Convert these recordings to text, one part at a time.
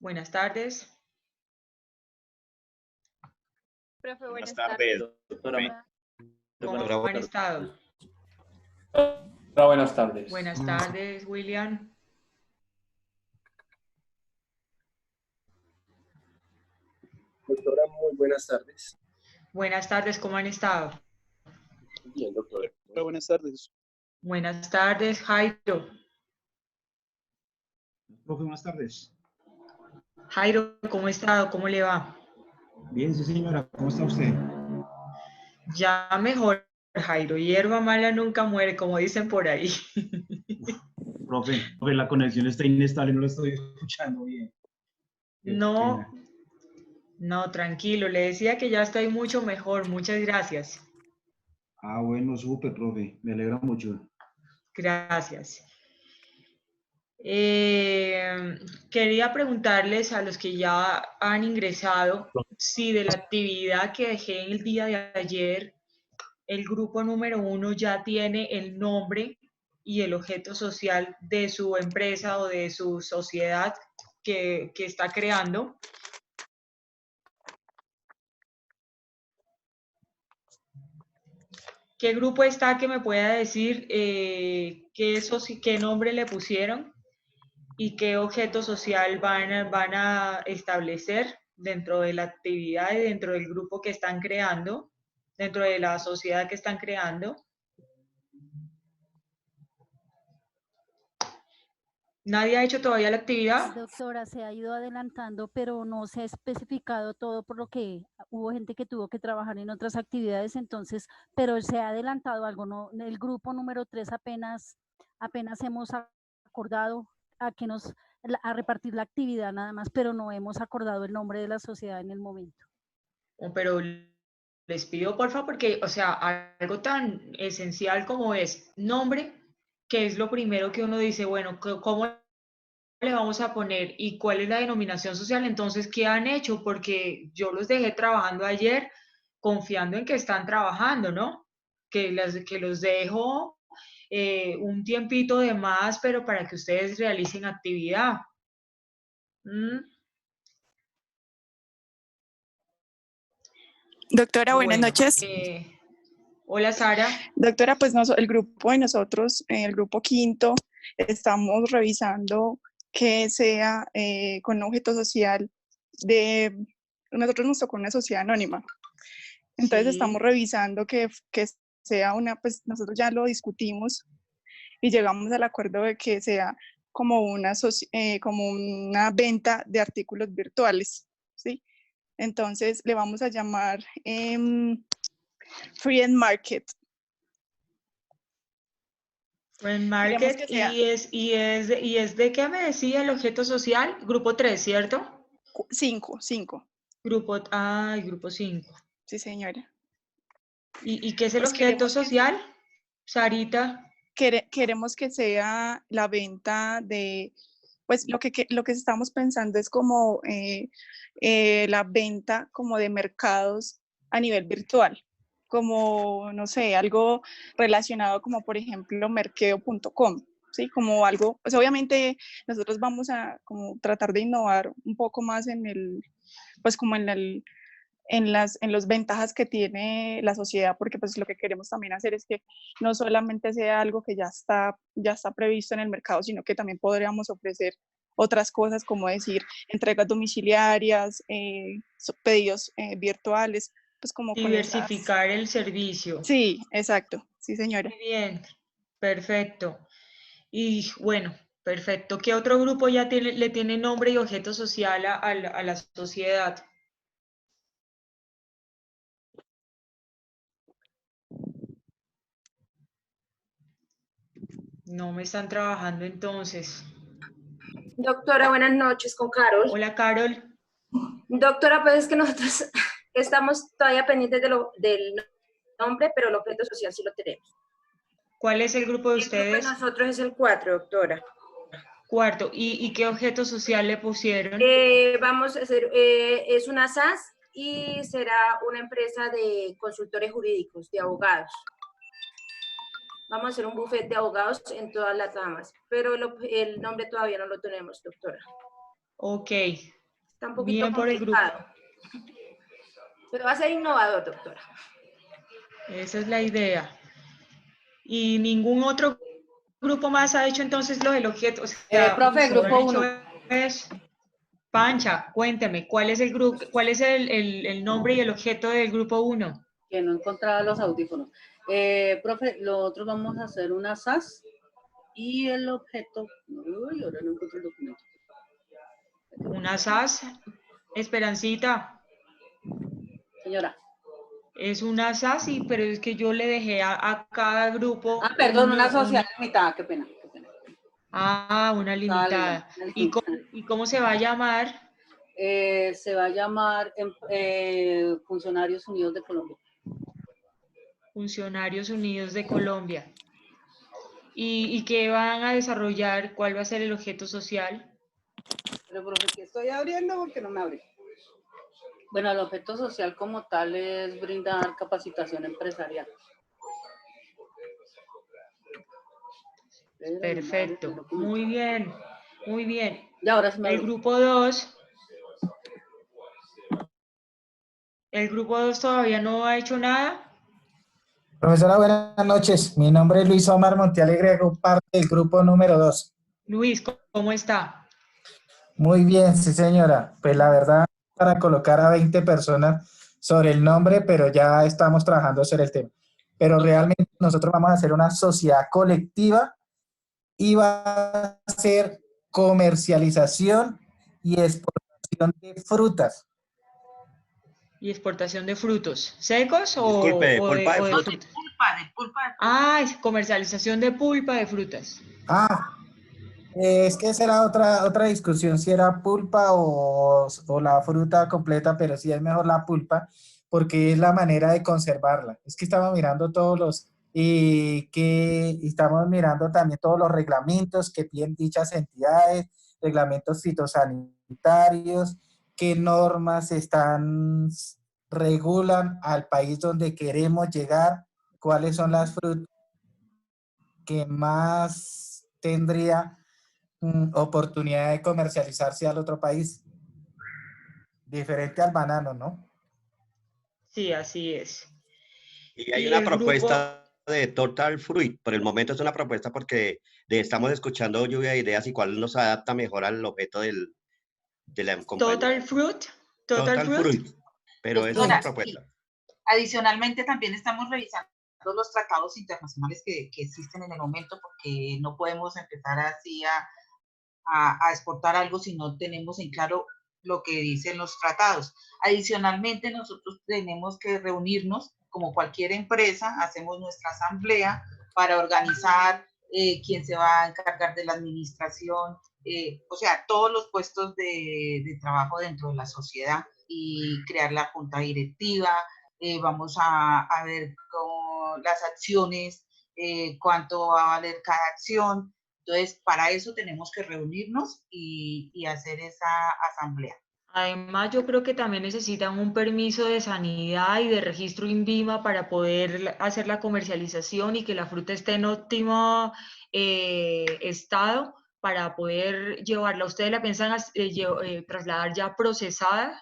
Buenas tardes. Profe, Buenas buenas tardes, tardes. doctora. ¿Cómo han estado? Hola, buenas tardes. Buenas tardes, William. Doctora, muy buenas tardes. Buenas tardes, ¿cómo han estado? Bien, doctora. Buenas tardes. Buenas tardes, Jairo. Profe, buenas tardes. Jairo, ¿cómo ha estado? ¿Cómo le va? Bien, sí, señora. ¿Cómo está usted? Ya mejor, Jairo. Hierba mala nunca muere, como dicen por ahí. Profe, la conexión está inestable, no lo estoy escuchando bien. Qué No, pena. no, tranquilo. Le decía que ya estoy mucho mejor. Muchas gracias. Ah, bueno, súper, profe. Me alegra mucho. Gracias. Quería preguntarles a los que ya han ingresado si de la actividad que dejé en el día de ayer, el grupo número 1 ya tiene el nombre y el objeto social de su empresa o de su sociedad que está creando. ¿Qué grupo está que me pueda decir qué nombre le pusieron y qué objeto social van a establecer dentro de la actividad y dentro del grupo que están creando, dentro de la sociedad que están creando? ¿Nadie ha hecho todavía la actividad? Doctora, se ha ido adelantando, pero no se ha especificado todo, por lo que hubo gente que tuvo que trabajar en otras actividades, entonces, pero se ha adelantado algo, ¿no? El grupo número 3 apenas hemos acordado a repartir la actividad nada más, pero no hemos acordado el nombre de la sociedad en el momento. Pero les pido porfa porque, o sea, algo tan esencial como es nombre, que es lo primero que uno dice, bueno, ¿cómo le vamos a poner y cuál es la denominación social? Entonces, ¿qué han hecho? Porque yo los dejé trabajando ayer confiando en que están trabajando, ¿no? Que los dejo un tiempito de más, pero para que ustedes realicen actividad. ¿Mm? Doctora, buenas Bueno, noches. hola Sara. Doctora, pues el grupo de nosotros, el grupo quinto, estamos revisando que sea con un objeto social nosotros nos tocó una sociedad anónima. Entonces estamos Sí. revisando que sea pues nosotros ya lo discutimos y llegamos al acuerdo de que sea como como una venta de artículos virtuales, ¿sí? Entonces le vamos a llamar Free and Market. Friend Market, y es de qué me decía el objeto social, grupo 3, ¿cierto? 5. Grupo 5. Sí, señora. ¿Y qué es el Pues objeto social, Sarita? queremos que sea la venta de, pues lo que estamos pensando es como la venta como de mercados a nivel virtual, como, no sé, algo relacionado como por ejemplo merkeo.com, ¿sí? Como algo, pues obviamente nosotros vamos a como tratar de innovar un poco más pues como en las ventajas que tiene la sociedad, porque pues lo que queremos también hacer es que no solamente sea algo que ya está previsto en el mercado, sino que también podríamos ofrecer otras cosas como decir entregas domiciliarias, pedidos virtuales, pues como con esas. Diversificar el servicio. Sí, exacto, sí señora. Muy bien, perfecto. Y bueno, perfecto. ¿Qué otro grupo ya le tiene nombre y objeto social a la sociedad? No me están trabajando entonces. Doctora, buenas noches, con Carol. Hola, Carol. Doctora, pues es que nosotros estamos todavía pendientes del nombre, pero el objeto social sí lo tenemos. ¿Cuál es el grupo de El grupo de ustedes? nosotros es el 4, doctora. Cuarto. ¿Y qué objeto social le pusieron? Vamos a hacer, es una SAS y será una empresa de consultores jurídicos, de abogados. Vamos a hacer un buffet de abogados en todas las ramas, pero el nombre todavía no lo tenemos, doctora. Ok, Está un poquito bien por el grupo. complicado. Pero va a ser innovador, doctora. Esa es la idea. ¿Y ningún otro grupo más ha hecho entonces lo del objeto? O sea, Profe, solo grupo han hecho 1. es- Pancha, cuénteme, ¿cuál es el grupo, cuál es el nombre y el objeto del grupo 1? Que no encontraba los audífonos. Profe, nosotros vamos a hacer una SAS y el objeto. Uy, ahora no encuentro el documento. Una SAS, Esperancita, Señora. es una SAS, pero es que yo le dejé a cada grupo. Perdón, una sociedad limitada, qué pena. Una limitada. ¿Y cómo se va a llamar? Se va a llamar Funcionarios Unidos de Colombia. Funcionarios Unidos de Colombia. ¿Y qué van a desarrollar? ¿Cuál va a ser el objeto social? Pero, profe, ¿qué estoy abriendo? Porque no me abre. Bueno, el objeto social como tal es brindar capacitación empresarial. Perfecto. Muy bien. Muy bien. Y ahora sí me El abre. grupo 2. ¿El grupo 2 todavía no ha hecho nada? Profesora, buenas noches. Mi nombre es Luis Omar Montealegre, hago parte del grupo número 2. Luis, ¿cómo está? Muy bien, sí señora. Pues la verdad, para colocar a 20 personas sobre el nombre, pero ya estamos trabajando sobre el tema. Pero realmente nosotros vamos a hacer una sociedad colectiva y va a ser comercialización y exportación de frutas. ¿Y exportación de frutos secos Disculpe, pulpa de frutas. frutas? Es comercialización de pulpa de frutas. Es que esa era otra discusión, si era pulpa o la fruta completa, pero sí es mejor la pulpa, porque es la manera de conservarla. Es que estamos mirando y estamos mirando también todos los reglamentos que piden dichas entidades, reglamentos fitosanitarios, qué normas regulan al país donde queremos llegar, cuáles son las frutas que más tendría oportunidad de comercializarse al otro país, diferente al banano, ¿no? Sí, así es. Y hay una propuesta de Total Fruit. Por el momento es una propuesta porque estamos escuchando lluvia de ideas y cuál nos adapta mejor al objeto de la compañía. Total Fruit. Pero es una propuesta. Sí. Adicionalmente, también estamos revisando los tratados internacionales que existen en el momento, porque no podemos empezar así a exportar algo si no tenemos en claro lo que dicen los tratados. Adicionalmente, nosotros tenemos que reunirnos, como cualquier empresa, hacemos nuestra asamblea para organizar quién se va a encargar de la administración, o sea, todos los puestos de trabajo dentro de la sociedad, y crear la junta directiva. Vamos a ver con las acciones, cuánto va a valer cada acción. Entonces, para eso tenemos que reunirnos y hacer esa asamblea. Además, yo creo que también necesitan un permiso de sanidad y de registro INVIMA para poder hacer la comercialización y que la fruta esté en óptimo estado para poder llevarla. ¿Ustedes la piensan trasladar ya procesada?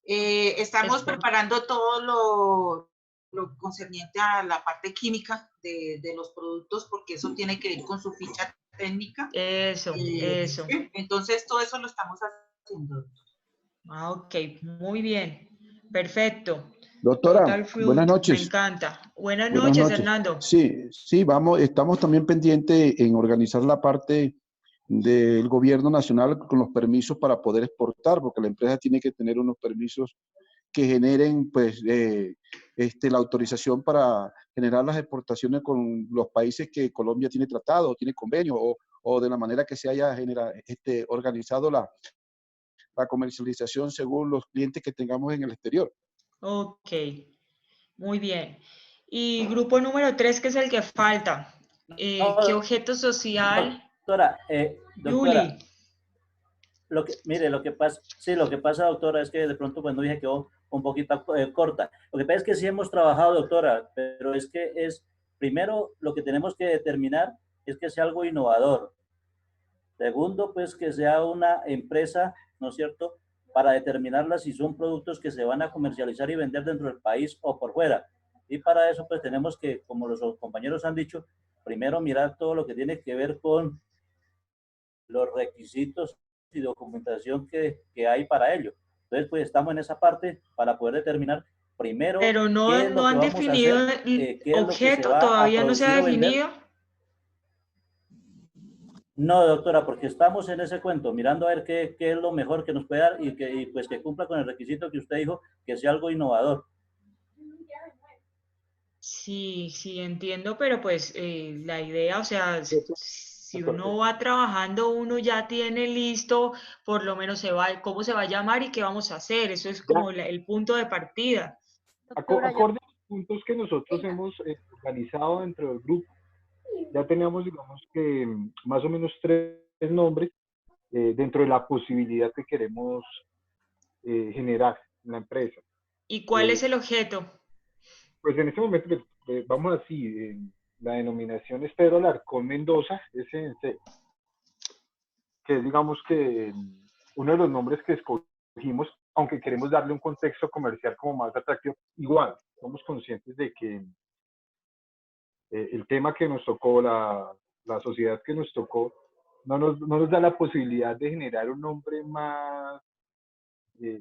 Estamos preparando todo lo concerniente a la parte química de los productos, porque eso tiene que ir con su ficha técnica. Eso. Entonces, todo eso lo estamos haciendo. Ok, muy bien. Perfecto. Doctora, buenas noches. Me encanta. Buenas noches, Hernando. Sí, estamos también pendientes en organizar la parte del gobierno nacional con los permisos para poder exportar, porque la empresa tiene que tener unos permisos que generen pues la autorización para generar las exportaciones con los países que Colombia tiene tratado, o tiene convenio, o de la manera que se haya organizado la comercialización según los clientes que tengamos en el exterior. Ok, muy bien. Y grupo número 3, que es el que falta. ¿Qué objeto social? Doctora, Yuli. Mire, lo que pasa, doctora, es que de pronto, bueno, dije que quedó un poquito corta. Lo que pasa es que sí hemos trabajado, doctora, pero es que primero lo que tenemos que determinar es que sea algo innovador. Segundo, pues que sea una empresa, ¿no es cierto?, para determinarla si son productos que se van a comercializar y vender dentro del país o por fuera. Y para eso, pues tenemos que, como los compañeros han dicho, primero mirar todo lo que tiene que ver con los requisitos y documentación que hay para ello. Entonces, pues estamos en esa parte para poder determinar primero Pero qué es no lo que han vamos a definido hacer, el qué es lo que se objeto, va a todavía no se producir ha o vender. definido. No, doctora, porque estamos en ese cuento, mirando a ver qué es lo mejor que nos puede dar y pues que cumpla con el requisito que usted dijo, que sea algo innovador. Sí, sí, entiendo, pero pues la idea, o sea, si Doctor, uno va trabajando, uno ya tiene listo, por lo menos cómo se va a llamar y qué vamos a hacer. Eso es como el punto de partida. Doctora, yo- acorde a los puntos que nosotros hemos organizado dentro del grupo, ya tenemos, digamos que más o menos 3 nombres dentro de la posibilidad que queremos generar en la empresa. ¿Y cuál es Eh, el objeto? pues en este momento, vamos así, la denominación es Pedro Alarcón Mendoza, SNC, que es, digamos que uno de los nombres que escogimos, aunque queremos darle un contexto comercial como más atractivo. Igual, somos conscientes de que el tema que nos tocó, la sociedad que nos tocó, no nos da la posibilidad de generar un nombre más,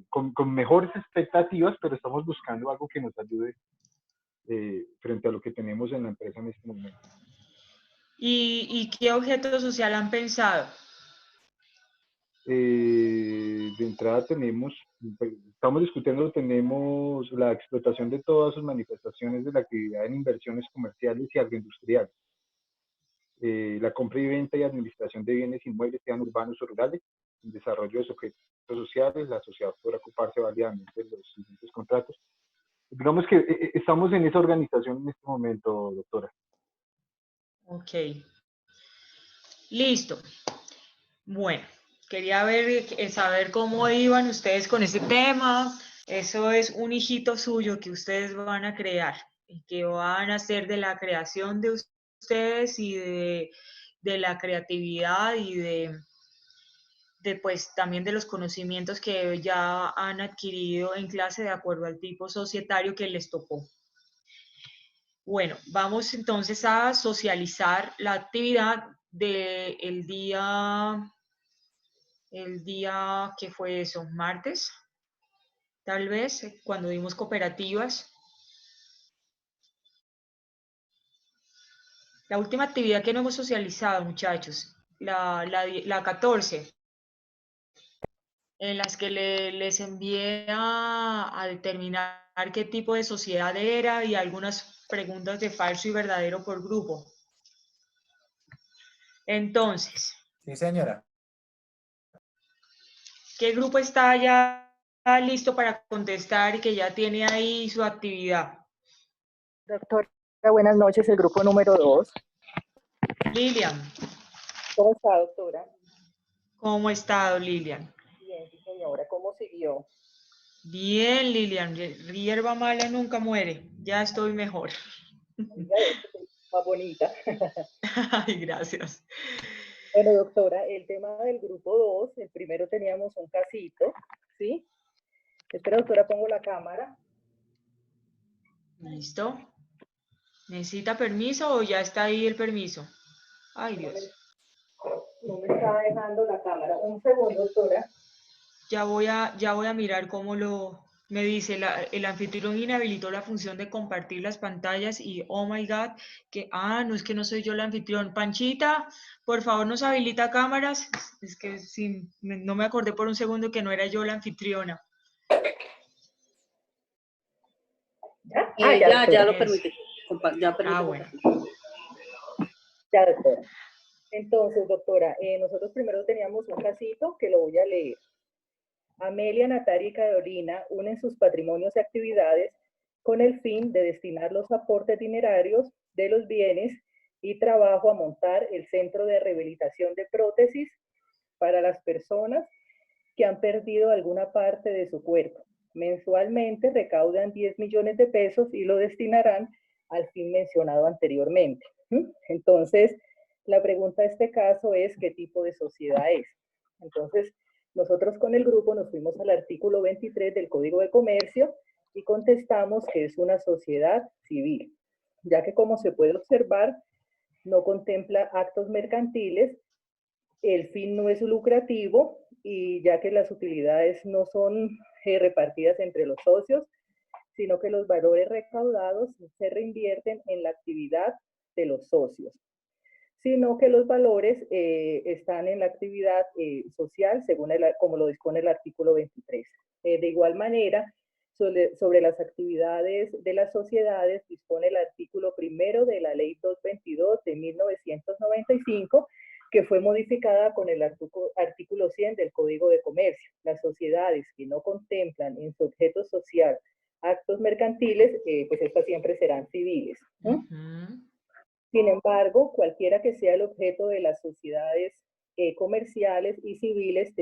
con mejores expectativas, pero estamos buscando algo que nos ayude frente a lo que tenemos en la empresa en este momento. ¿Y qué objeto social han pensado? De entrada estamos discutiendo, tenemos la explotación de todas sus manifestaciones de la actividad en inversiones comerciales y agroindustriales, la compra y venta y administración de bienes inmuebles, sean urbanos o rurales, el desarrollo de objetos sociales, la sociedad podrá ocuparse válidamente de los siguientes contratos. Digamos que estamos en esa organización en este momento, doctora. Ok, listo. Bueno, quería saber cómo iban ustedes con ese tema. Eso es un hijito suyo que ustedes van a crear y que van a hacer de la creación de ustedes y de la creatividad y pues también de los conocimientos que ya han adquirido en clase de acuerdo al tipo societario que les tocó. Bueno, vamos entonces a socializar la actividad del día. El día que fue eso, martes, tal vez, cuando dimos cooperativas. La última actividad que no hemos socializado, muchachos, la 14, en las que les envié a determinar qué tipo de sociedad era y algunas preguntas de falso y verdadero por grupo. Entonces, Sí, señora. ¿qué grupo está ya listo para contestar y que ya tiene ahí su actividad? Doctora, buenas noches, el grupo número 2. Lilian. ¿Cómo está, doctora? ¿Cómo ha estado, Lilian? Bien, sí, señora. ¿Cómo siguió? Bien, Lilian. Hierba mala nunca muere. Ya estoy mejor. Oiga, más bonita. Ay, gracias. Bueno, doctora, el tema del grupo 2, el primero teníamos un casito, ¿sí? Espera, doctora, pongo la cámara. ¿Listo? ¿Necesita permiso o ya está ahí el permiso? Ay, Dios. No me está dejando la cámara. Un segundo, doctora. Ya voy a mirar cómo me dice, el anfitrión inhabilitó la función de compartir las pantallas y, oh my God, no es que no soy yo el anfitrión. Panchita, por favor, ¿nos habilita cámaras? Es que no me acordé por un segundo que no era yo la anfitriona. ¿Ya? Ya lo permití. Ya permite bueno. Ya, doctora. Entonces, doctora, nosotros primero teníamos un casito que lo voy a leer. Amelia, Natalia y Carolina unen sus patrimonios y actividades con el fin de destinar los aportes dinerarios de los bienes y trabajo a montar el Centro de Rehabilitación de Prótesis para las personas que han perdido alguna parte de su cuerpo. Mensualmente recaudan 10 millones de pesos y lo destinarán al fin mencionado anteriormente. Entonces, La pregunta de este caso es ¿qué tipo de sociedad es? Entonces, nosotros con el grupo nos fuimos al artículo 23 del Código de Comercio y contestamos que es una sociedad civil, ya que como se puede observar, no contempla actos mercantiles, el fin no es lucrativo y ya que las utilidades no son repartidas entre los socios, sino que los valores recaudados se reinvierten en la actividad de los socios, sino que los valores están en la actividad social, según como lo dispone el artículo 23. De igual manera, sobre las actividades de las sociedades, dispone el artículo 1 de la Ley 222 de 1995, que fue modificada con el artículo 100 del Código de Comercio. Las sociedades que no contemplan en su objeto social actos mercantiles, pues estas siempre serán civiles. Sin embargo, cualquiera que sea el objeto de las sociedades comerciales y civiles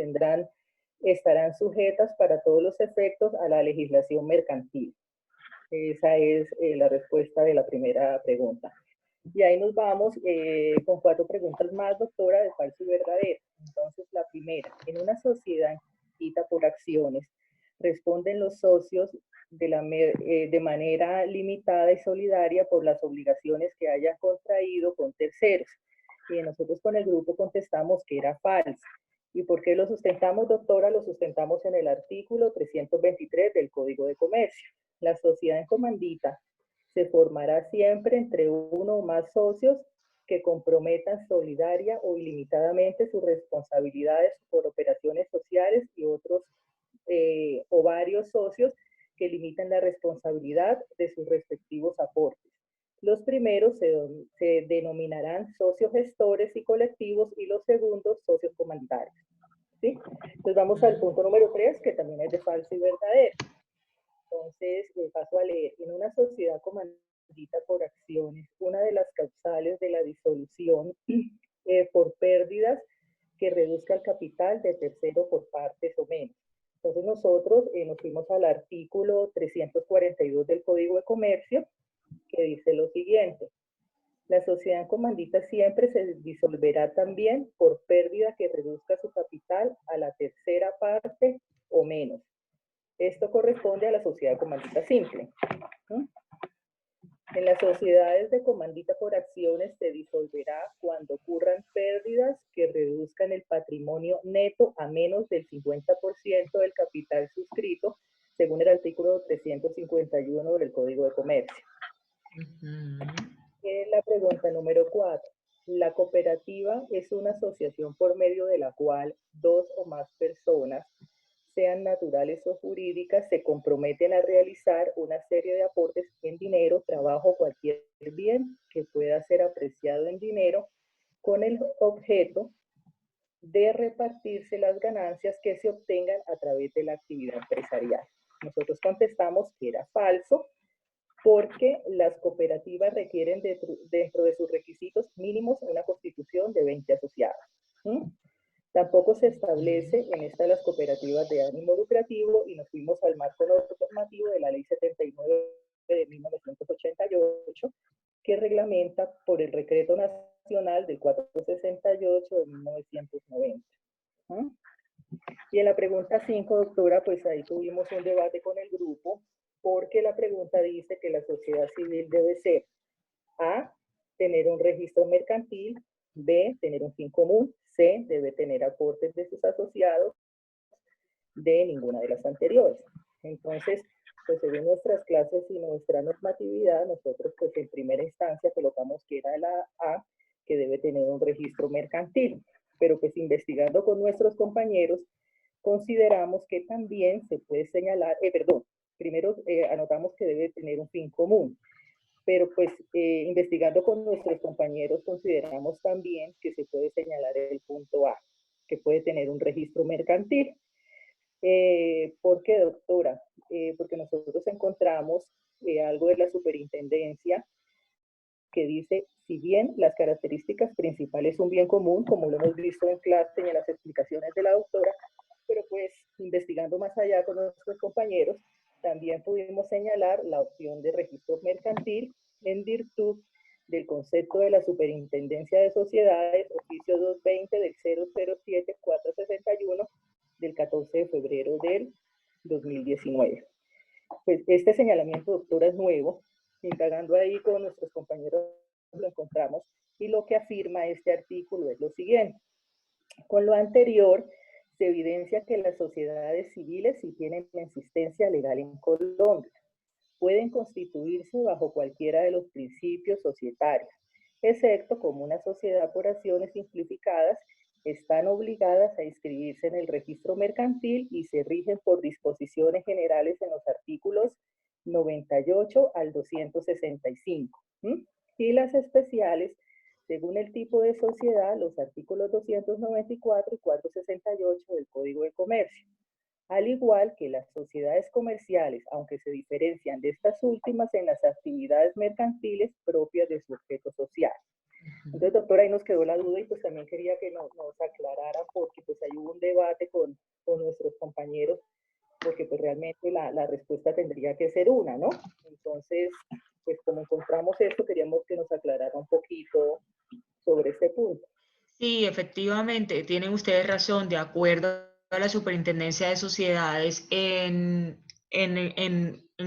estarán sujetas para todos los efectos a la legislación mercantil. Esa es la respuesta de la primera pregunta. Y ahí nos vamos con 4 preguntas más, doctora, de falso y verdadero. Entonces, la primera, en una sociedad inscrita por acciones, responden los socios de manera limitada y solidaria por las obligaciones que hayan contraído con terceros. Y nosotros con el grupo contestamos que era falsa. ¿Y por qué lo sustentamos, doctora? Lo sustentamos en el artículo 323 del Código de Comercio. La sociedad en comandita se formará siempre entre uno o más socios que comprometan solidaria o ilimitadamente sus responsabilidades por operaciones sociales y otros o varios socios que limitan la responsabilidad de sus respectivos aportes. Los primeros se denominarán socios gestores y colectivos y los segundos socios comandatarios. ¿Sí? Entonces vamos al punto número 3, que también es de falso y verdadero. Entonces paso a leer. En una sociedad comandita por acciones, una de las causales de la disolución por pérdidas que reduzca el capital de tercero por partes o menos. Entonces nosotros nos fuimos al artículo 342 del Código de Comercio, que dice lo siguiente: la sociedad en comandita siempre se disolverá también por pérdida que reduzca su capital a la tercera parte o menos. Esto corresponde a la sociedad de comandita simple. En las sociedades de comandita por acciones se disolverá cuando ocurran pérdidas que reduzcan el patrimonio neto a menos del 50% del capital suscrito, según el artículo 351 del Código de Comercio. La pregunta número 4. La cooperativa es una asociación por medio de la cual 2 o más personas, sean naturales o jurídicas, se comprometen a realizar una serie de aportes en dinero, trabajo o cualquier bien que pueda ser apreciado en dinero con el objeto de repartirse las ganancias que se obtengan a través de la actividad empresarial. Nosotros contestamos que era falso porque las cooperativas requieren dentro de sus requisitos mínimos una constitución de 20 asociados. Tampoco se establece en esta las cooperativas de ánimo lucrativo y nos fuimos al marco normativo de la Ley 79 de 1988, que reglamenta por el Decreto Nacional del 468 de 1990. Y en la pregunta 5, doctora, pues ahí tuvimos un debate con el grupo, porque la pregunta dice que la sociedad civil debe ser A, tener un registro mercantil, B, tener un fin común, C, debe tener aportes de sus asociados, D, ninguna de las anteriores. Entonces, pues según nuestras clases y nuestra normatividad, nosotros pues en primera instancia colocamos que era la A, que debe tener un registro mercantil, pero pues investigando con nuestros compañeros, consideramos que también se puede señalar, primero anotamos que debe tener un fin común, pero pues investigando con nuestros compañeros consideramos también que se puede señalar el punto A, que puede tener un registro mercantil. ¿Por qué, doctora? Porque nosotros encontramos algo de la superintendencia que dice, si bien las características principales son bien común, como lo hemos visto en clase y en las explicaciones de la doctora, pero pues investigando más allá con nuestros compañeros, también pudimos señalar la opción de registro mercantil en virtud del concepto de la Superintendencia de Sociedades, oficio 220 del 007-461 del 14 de febrero del 2019. Pues este señalamiento, doctora, es nuevo. Indagando ahí con nuestros compañeros lo encontramos, y lo que afirma este artículo es lo siguiente. Con lo anterior, se evidencia que las sociedades civiles sí tienen existencia legal en Colombia. Pueden constituirse bajo cualquiera de los principios societarios, excepto como una sociedad por acciones simplificadas, están obligadas a inscribirse en el registro mercantil y se rigen por disposiciones generales en los artículos 98 al 265. Y las especiales, según el tipo de sociedad, los artículos 294 y 468 del Código de Comercio. Al igual que las sociedades comerciales, aunque se diferencian de estas últimas en las actividades mercantiles propias de su objeto social. Entonces, doctora, ahí nos quedó la duda y pues también quería que nos aclarara, porque pues ahí hubo un debate con nuestros compañeros, porque pues realmente la respuesta tendría que ser una, ¿no? Entonces, pues como encontramos esto, queríamos que nos aclarara un poquito sobre este punto. Sí, efectivamente, tienen ustedes razón. De acuerdo a la Superintendencia de Sociedades, en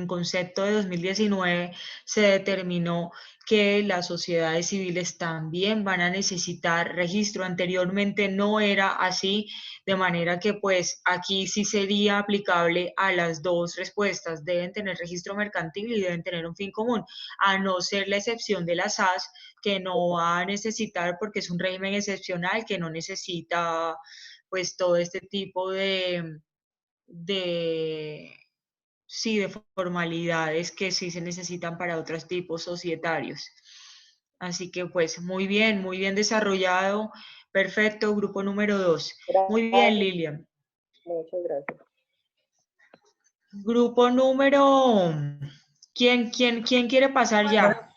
concepto de 2019 se determinó que las sociedades civiles también van a necesitar registro. Anteriormente no era así, de manera que pues aquí sí sería aplicable a las dos respuestas. Deben tener registro mercantil y deben tener un fin común, a no ser la excepción de las SAS, que no va a necesitar porque es un régimen excepcional que no necesita pues todo este tipo de formalidades que sí se necesitan para otros tipos societarios. Así que pues muy bien desarrollado. Perfecto, grupo número 2. Muy bien, Lilian. Muchas gracias. Grupo número... ¿Quién quiere pasar ya?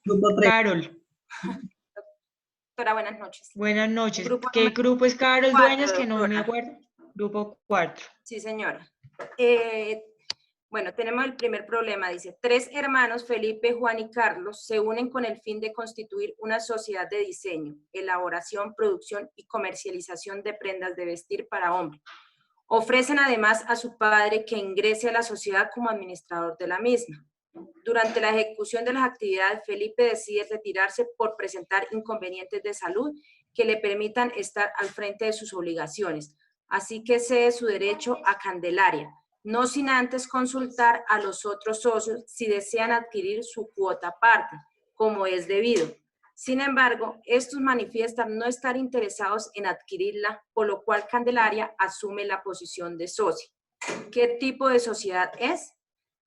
Doctora. Carol. Doctora, buenas noches. Buenas noches. ¿Qué grupo es Carol Dueñas? Que no me acuerdo. Grupo 4. Sí, señora. Bueno, tenemos el primer problema. Dice, 3 hermanos, Felipe, Juan y Carlos, se unen con el fin de constituir una sociedad de diseño, elaboración, producción y comercialización de prendas de vestir para hombre. Ofrecen además a su padre que ingrese a la sociedad como administrador de la misma. Durante la ejecución de las actividades, Felipe decide retirarse por presentar inconvenientes de salud que le permitan estar al frente de sus obligaciones. Así que cede su derecho a Candelaria, no sin antes consultar a los otros socios si desean adquirir su cuota aparte, como es debido. Sin embargo, estos manifiestan no estar interesados en adquirirla, por lo cual Candelaria asume la posición de socio. ¿Qué tipo de sociedad es?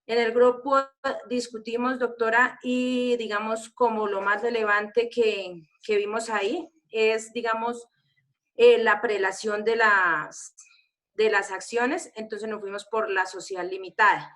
En el grupo discutimos, doctora, y digamos como lo más relevante que vimos ahí es, digamos, la prelación de las acciones. Entonces nos fuimos por la sociedad limitada,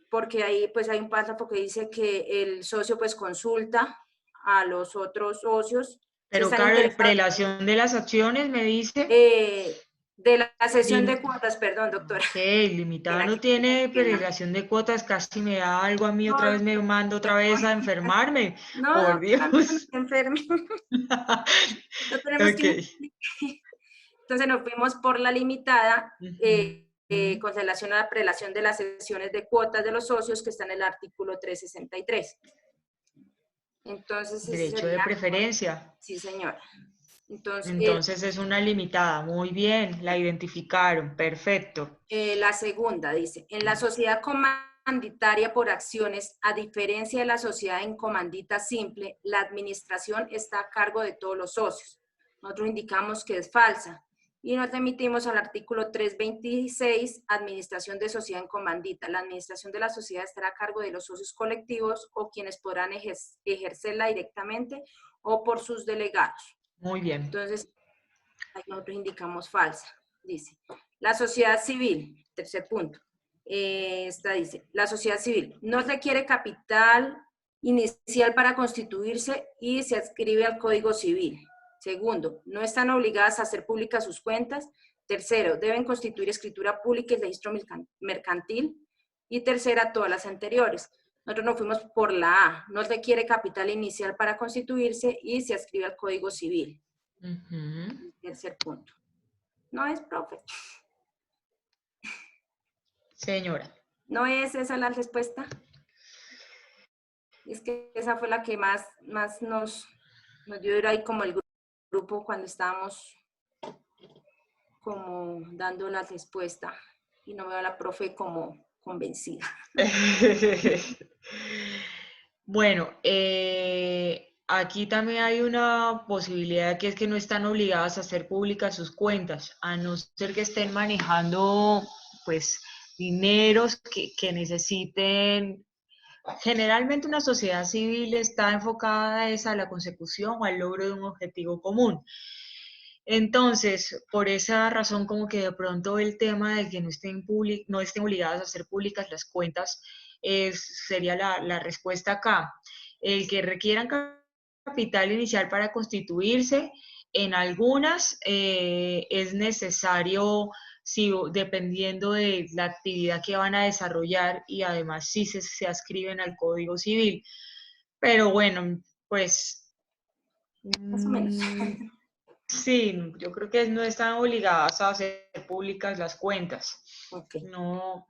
porque ahí pues hay un párrafo que dice que el socio pues consulta a los otros socios. Pero Carol, prelación de las acciones me dice... de la sesión de cuotas, perdón, doctora. Limitada no tiene prelación de cuotas, casi me da algo a mí, otra vez me mando otra vez a enfermarme. No, por Dios. No se enferme. No tenemos que... Entonces nos fuimos por la limitada con relación a la prelación de las sesiones de cuotas de los socios que está en el artículo 363. Entonces, derecho de preferencia. Sí, señora. Entonces es una limitada. Muy bien, la identificaron. Perfecto. La segunda dice, en la sociedad comanditaria por acciones, a diferencia de la sociedad en comandita simple, la administración está a cargo de todos los socios. Nosotros indicamos que es falsa. Y nos remitimos al artículo 326, administración de sociedad en comandita. La administración de la sociedad estará a cargo de los socios colectivos o quienes podrán ejercerla directamente o por sus delegados. Muy bien. Entonces, nosotros indicamos falsa. Dice, la sociedad civil, tercer punto. Esta dice, la sociedad civil no requiere capital inicial para constituirse y se adscribe al Código Civil. Segundo, no están obligadas a hacer públicas sus cuentas. Tercero, deben constituir escritura pública y registro mercantil. Y tercera, todas las anteriores. Nosotros nos fuimos por la A. No requiere capital inicial para constituirse y se adscribe al Código Civil. Tercer punto. ¿No es, profe? Señora. ¿No es esa la respuesta? Es que esa fue la que más nos dio ahí como el grupo cuando estábamos como dando la respuesta. Y no veo a la profe como convencida. Bueno, aquí también hay una posibilidad que es que no están obligadas a hacer públicas sus cuentas, a no ser que estén manejando pues dineros que necesiten. Generalmente una sociedad civil está enfocada a la consecución o al logro de un objetivo común. Entonces, por esa razón, como que de pronto el tema de que no estén obligadas a hacer públicas las cuentas sería la respuesta acá. El que requieran capital inicial para constituirse, en algunas es necesario, dependiendo de la actividad que van a desarrollar y además sí se adscriben al Código Civil. Pero bueno, pues... Más o menos. Sí, yo creo que no están obligadas a hacer públicas las cuentas. Okay. No,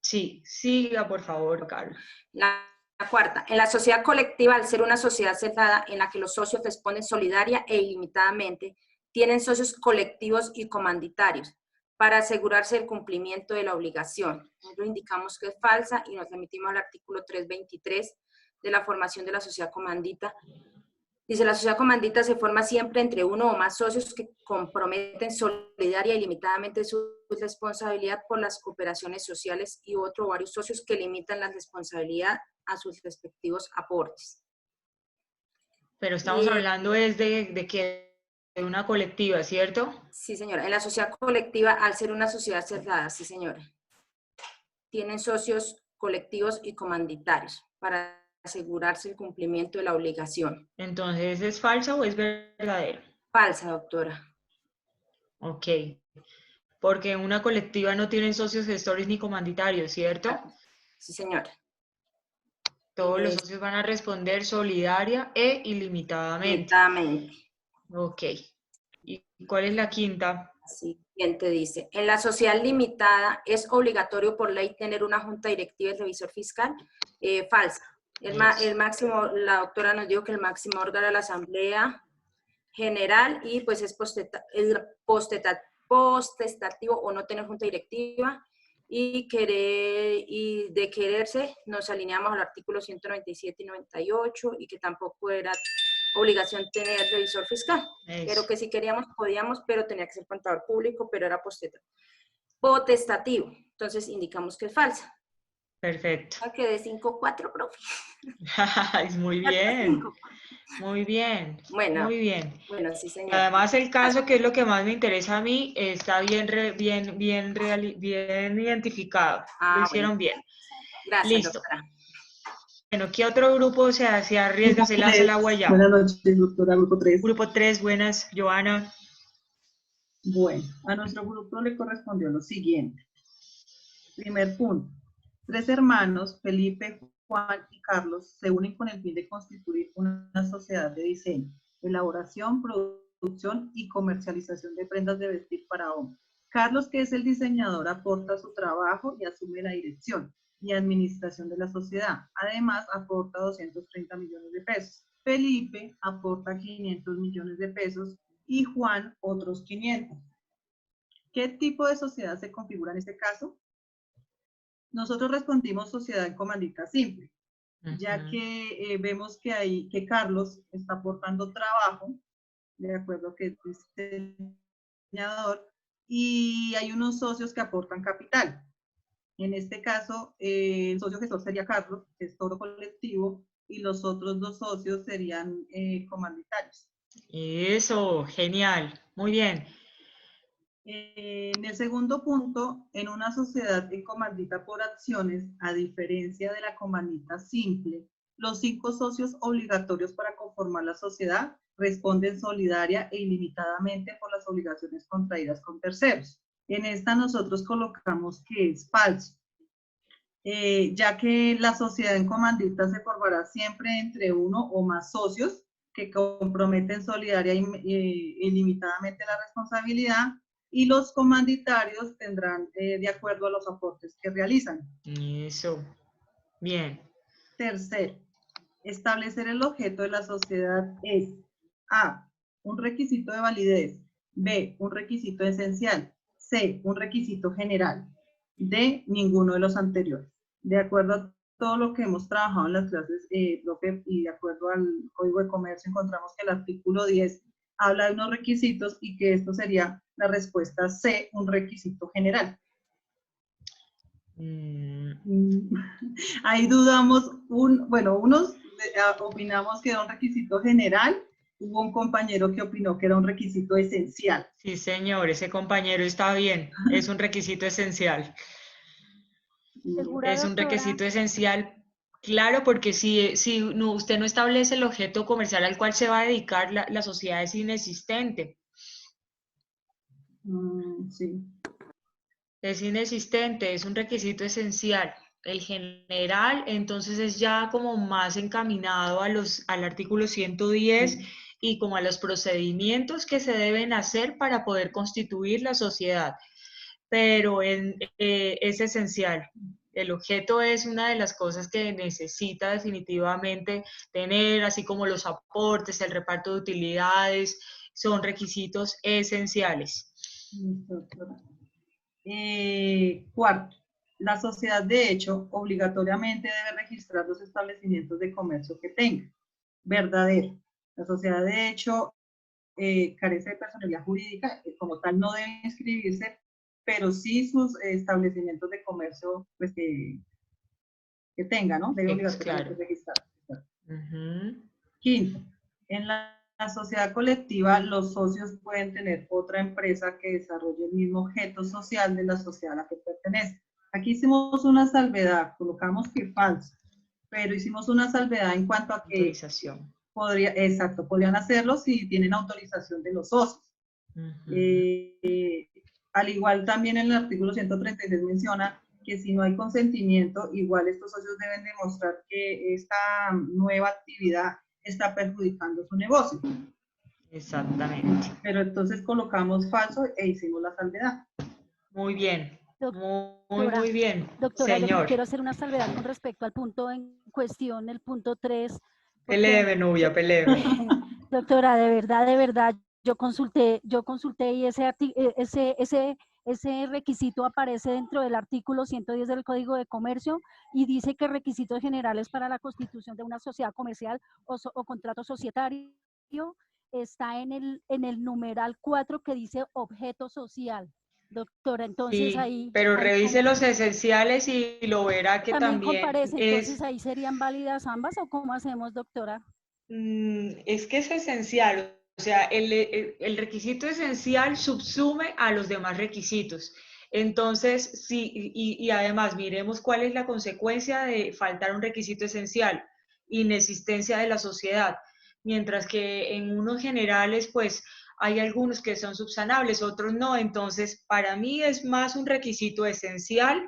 sí, siga por favor, Carlos. La cuarta, en la sociedad colectiva, al ser una sociedad cerrada en la que los socios responden solidaria e ilimitadamente, tienen socios colectivos y comanditarios para asegurarse el cumplimiento de la obligación. Nosotros indicamos que es falsa y nos remitimos al artículo 323 de la formación de la sociedad comandita. Dice, la sociedad comandita se forma siempre entre uno o más socios que comprometen solidaria y limitadamente su responsabilidad por las cooperaciones sociales y otro o varios socios que limitan la responsabilidad a sus respectivos aportes. Pero estamos hablando es de que de una colectiva, ¿cierto? Sí, señora. En la sociedad colectiva, al ser una sociedad cerrada, sí, señora. Tienen socios colectivos y comanditarios para asegurarse el cumplimiento de la obligación. Entonces, ¿es falsa o es verdadero? Falsa, doctora. Ok. Porque una colectiva no tienen socios gestores ni comanditarios, ¿cierto? Sí, señora. Todos los socios van a responder solidaria e ilimitadamente. Ilimitadamente. Ok. ¿Y cuál es la quinta? Siguiente dice, en la sociedad limitada es obligatorio por ley tener una junta directiva y revisor fiscal. Falsa. El máximo, la doctora nos dijo que el máximo órgano de la Asamblea General y pues es potestativo o no tener junta directiva y de quererse nos alineamos al artículo 197 y 98 y que tampoco era obligación tener revisor fiscal, pero que si queríamos podíamos, pero tenía que ser contador público, pero era potestativo. Entonces indicamos que es falsa. Perfecto. Que de 5-4, profe. Muy bien. Muy bien. Bueno, muy bien. Bueno, sí, señor. Además, el caso, que es lo que más me interesa a mí, está bien identificado. Lo hicieron bien. Gracias, listo. Doctora. Bueno, ¿qué otro grupo se arriesga, se lanza el agua ya? Buenas noches, doctora, grupo 3. Grupo 3, buenas, Joana. Bueno, a nuestro grupo le correspondió lo siguiente. Primer punto. 3 hermanos, Felipe, Juan y Carlos, se unen con el fin de constituir una sociedad de diseño, elaboración, producción y comercialización de prendas de vestir para hombres. Carlos, que es el diseñador, aporta su trabajo y asume la dirección y administración de la sociedad. Además, aporta 230 millones de pesos. Felipe aporta 500 millones de pesos y Juan otros 500. ¿Qué tipo de sociedad se configura en este caso? Nosotros respondimos sociedad en comandita simple, ya que vemos que Carlos está aportando trabajo, de acuerdo a que es diseñador, y hay unos socios que aportan capital. En este caso, el socio gestor sería Carlos, gestor colectivo, y los otros 2 socios serían comanditarios. Eso, genial, muy bien. En el segundo punto, en una sociedad en comandita por acciones, a diferencia de la comandita simple, los 5 socios obligatorios para conformar la sociedad responden solidaria e ilimitadamente por las obligaciones contraídas con terceros. En esta nosotros colocamos que es falso. ya que la sociedad en comandita se formará siempre entre uno o más socios que comprometen solidaria y ilimitadamente la responsabilidad, y los comanditarios tendrán de acuerdo a los aportes que realizan. Eso. Bien. Tercero, establecer el objeto de la sociedad es A, un requisito de validez, B, un requisito esencial, C, un requisito general, D, ninguno de los anteriores. De acuerdo a todo lo que hemos trabajado en las clases, profe, y de acuerdo al Código de Comercio, encontramos que el artículo 10 habla de unos requisitos y que esto sería la respuesta C, un requisito general. Ahí dudamos, unos opinamos que era un requisito general, hubo un compañero que opinó que era un requisito esencial. Sí, señor, ese compañero está bien, es un requisito esencial. ¿Segura, Es un doctora? requisito esencial, claro, porque si usted no establece el objeto comercial al cual se va a dedicar, la sociedad es inexistente. Sí. Es inexistente, es un requisito esencial. El general, entonces, es ya como más encaminado al artículo 110 y como a los procedimientos que se deben hacer para poder constituir la sociedad. Pero es esencial. El objeto es una de las cosas que necesita definitivamente tener, así como los aportes, el reparto de utilidades, son requisitos esenciales. Cuarto, la sociedad de hecho obligatoriamente debe registrar los establecimientos de comercio que tenga. Verdadero. La sociedad de hecho carece de personalidad jurídica, como tal no debe inscribirse, pero sí sus establecimientos de comercio pues, que tenga, ¿no? Debe obligatoriamente registrar. Quinto, en la sociedad colectiva, los socios pueden tener otra empresa que desarrolle el mismo objeto social de la sociedad a la que pertenece. Aquí hicimos una salvedad, colocamos que falso, pero hicimos una salvedad en cuanto a que autorización. Podrían hacerlo si tienen autorización de los socios. Al igual también en el artículo 136 menciona que si no hay consentimiento, igual estos socios deben demostrar que esta nueva actividad está perjudicando su negocio. Exactamente. Pero entonces colocamos falso e hicimos la salvedad. Muy bien. Muy bien. Doctora, señor. yo quiero hacer una salvedad con respecto al punto en cuestión, el punto 3. Peléeme, Nubia, peléeme. Doctora, de verdad, yo consulté y ese requisito aparece dentro del artículo 110 del Código de Comercio y dice que requisitos generales para la constitución de una sociedad comercial o contrato societario está en el numeral 4 que dice objeto social. Doctora, entonces sí, ahí... pero revise los esenciales y lo verá que también comparece, entonces ahí serían válidas ambas, ¿o cómo hacemos, doctora? Es que es esencial, o sea, el requisito esencial subsume a los demás requisitos. Entonces, sí, y además miremos cuál es la consecuencia de faltar un requisito esencial, inexistencia de la sociedad, mientras que en unos generales, pues, hay algunos que son subsanables, otros no. Entonces, para mí es más un requisito esencial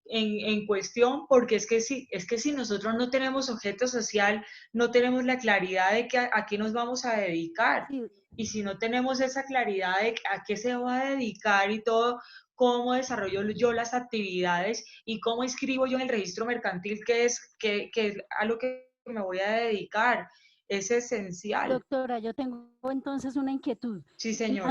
en cuestión, porque es que si nosotros no tenemos objeto social, no tenemos la claridad de que a qué nos vamos a dedicar. Y si no tenemos esa claridad de a qué se va a dedicar y todo, cómo desarrollo yo las actividades y cómo inscribo yo en el registro mercantil, que es a lo que me voy a dedicar. Es esencial. Doctora, yo tengo entonces una inquietud. Sí, señor.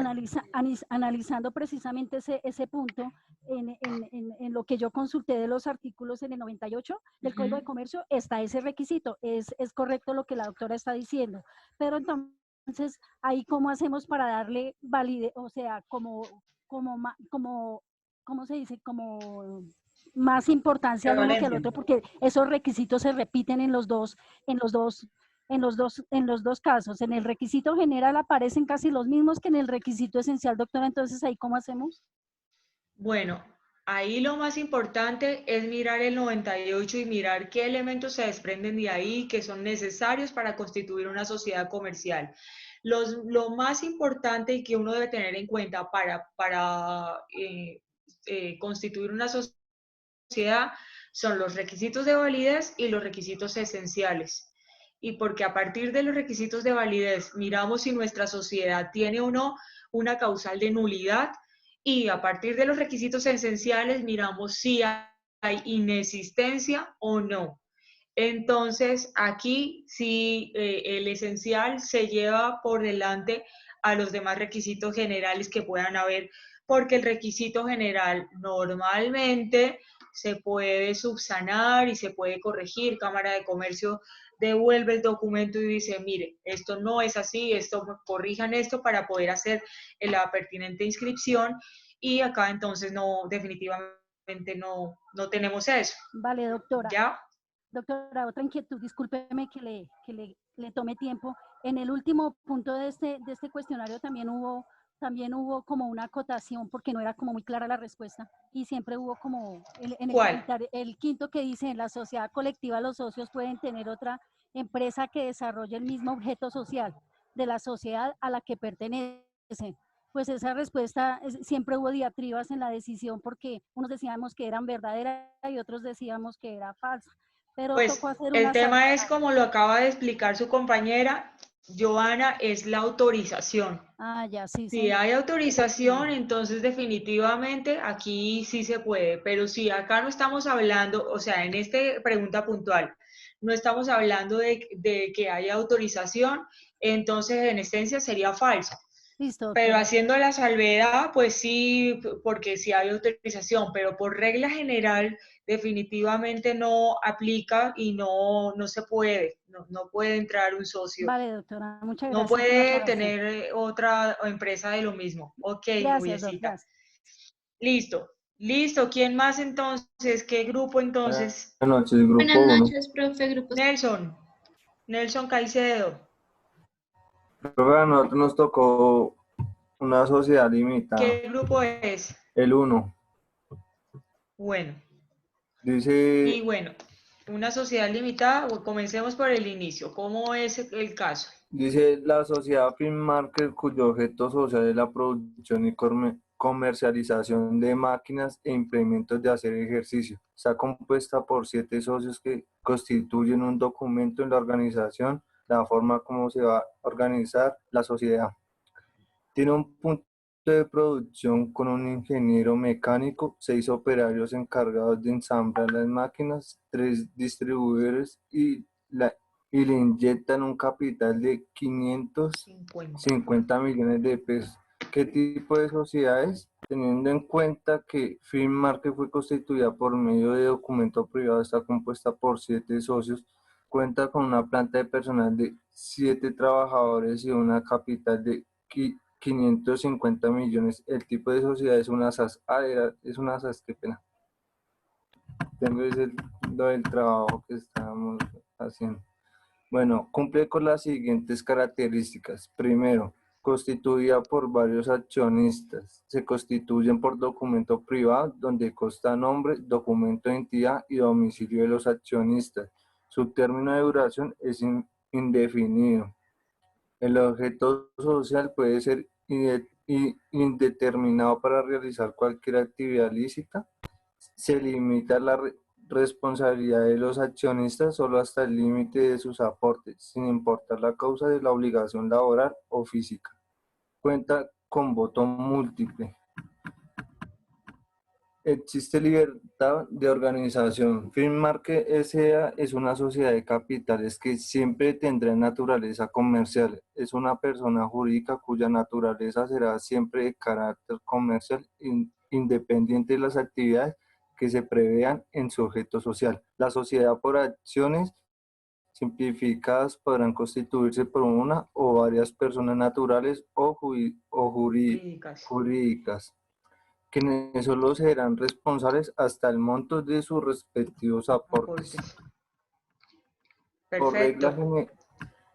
Analizando precisamente ese punto, en lo que yo consulté de los artículos en el 98 del Código de Comercio, está ese requisito. Es correcto lo que la doctora está diciendo. Pero entonces, ahí ¿cómo hacemos para darle validez? O sea, ¿cómo se dice? Como más importancia al uno que al otro, porque esos requisitos se repiten en los dos casos. En el requisito general aparecen casi los mismos que en el requisito esencial, doctora. Entonces, ¿ahí cómo hacemos? Bueno, ahí lo más importante es mirar el 98 y mirar qué elementos se desprenden de ahí que son necesarios para constituir una sociedad comercial. Lo más importante y que uno debe tener en cuenta para constituir una sociedad son los requisitos de validez y los requisitos esenciales. Y porque a partir de los requisitos de validez miramos si nuestra sociedad tiene o no una causal de nulidad, y a partir de los requisitos esenciales miramos si hay inexistencia o no. Entonces, aquí sí el esencial se lleva por delante a los demás requisitos generales que puedan haber, porque el requisito general normalmente se puede subsanar y se puede corregir. Cámara de Comercio devuelve el documento y dice, mire, esto no es así, corrijan esto para poder hacer la pertinente inscripción, y acá entonces no, definitivamente no tenemos eso. Vale, doctora. ¿Ya? Doctora, otra inquietud, discúlpeme que le tome tiempo. En el último punto de este cuestionario también hubo como una acotación porque no era como muy clara la respuesta, y siempre hubo como el quinto que dice: en la sociedad colectiva los socios pueden tener otra empresa que desarrolle el mismo objeto social de la sociedad a la que pertenecen. Pues esa respuesta, siempre hubo diatribas en la decisión porque unos decíamos que eran verdaderas y otros decíamos que era falsa. Pero pues tocó hacer el una tema es, como lo acaba de explicar su compañera Joana, es la autorización. Ah, ya, sí. Si hay autorización, entonces definitivamente aquí sí se puede, pero si acá no estamos hablando, o sea, en esta pregunta puntual, no estamos hablando de que haya autorización, entonces en esencia sería falso. Listo, pero haciendo la salvedad, pues sí, porque sí hay autorización, pero por regla general definitivamente no aplica y no se puede, no puede entrar un socio. Vale, doctora, muchas No gracias por la puede aclaración. tener otra empresa de lo mismo. Ok, Gracias, Juliecita. gracias. Listo. ¿Quién más entonces? ¿Qué grupo entonces? Buenas noches, grupo 1. Buenas noches, profe, grupo. Nelson Caicedo. Profe, a nosotros nos tocó una sociedad limitada. ¿Qué grupo es? El 1. Bueno. Dice... Y bueno, una sociedad limitada, comencemos por el inicio. ¿Cómo es el caso? Dice: la sociedad Finmarket, cuyo objeto social es la producción y comercialización de máquinas e implementos de hacer ejercicio. Está compuesta por 7 socios que constituyen un documento en la organización, la forma como se va a organizar la sociedad. Tiene un punto de producción con un ingeniero mecánico, 6 operarios encargados de ensamblar las máquinas, 3 distribuidores y le inyectan un capital de 550 millones de pesos. ¿Qué tipo de sociedades? Teniendo en cuenta que Finmarket fue constituida por medio de documento privado, está compuesta por 7 socios, cuenta con una planta de personal de 7 trabajadores y una capital de 550 millones. El tipo de sociedad es una SAS. Es una SAS, qué pena. Tengo lo del trabajo que estábamos haciendo. Bueno, cumple con las siguientes características. Primero, constituida por varios accionistas. Se constituyen por documento privado, donde consta nombre, documento de entidad y domicilio de los accionistas. Su término de duración es indefinido. El objeto social puede ser indeterminado para realizar cualquier actividad lícita. Se limita la responsabilidad de los accionistas solo hasta el límite de sus aportes, sin importar la causa de la obligación laboral o física. Cuenta con voto múltiple. Existe libertad de organización. Finmarket S.A. es una sociedad de capitales que siempre tendrá naturaleza comercial. Es una persona jurídica cuya naturaleza será siempre de carácter comercial, independiente de las actividades que se prevean en su objeto social. La sociedad por acciones simplificadas podrán constituirse por una o varias personas naturales o jurídicas, quienes solo serán responsables hasta el monto de sus respectivos aportes.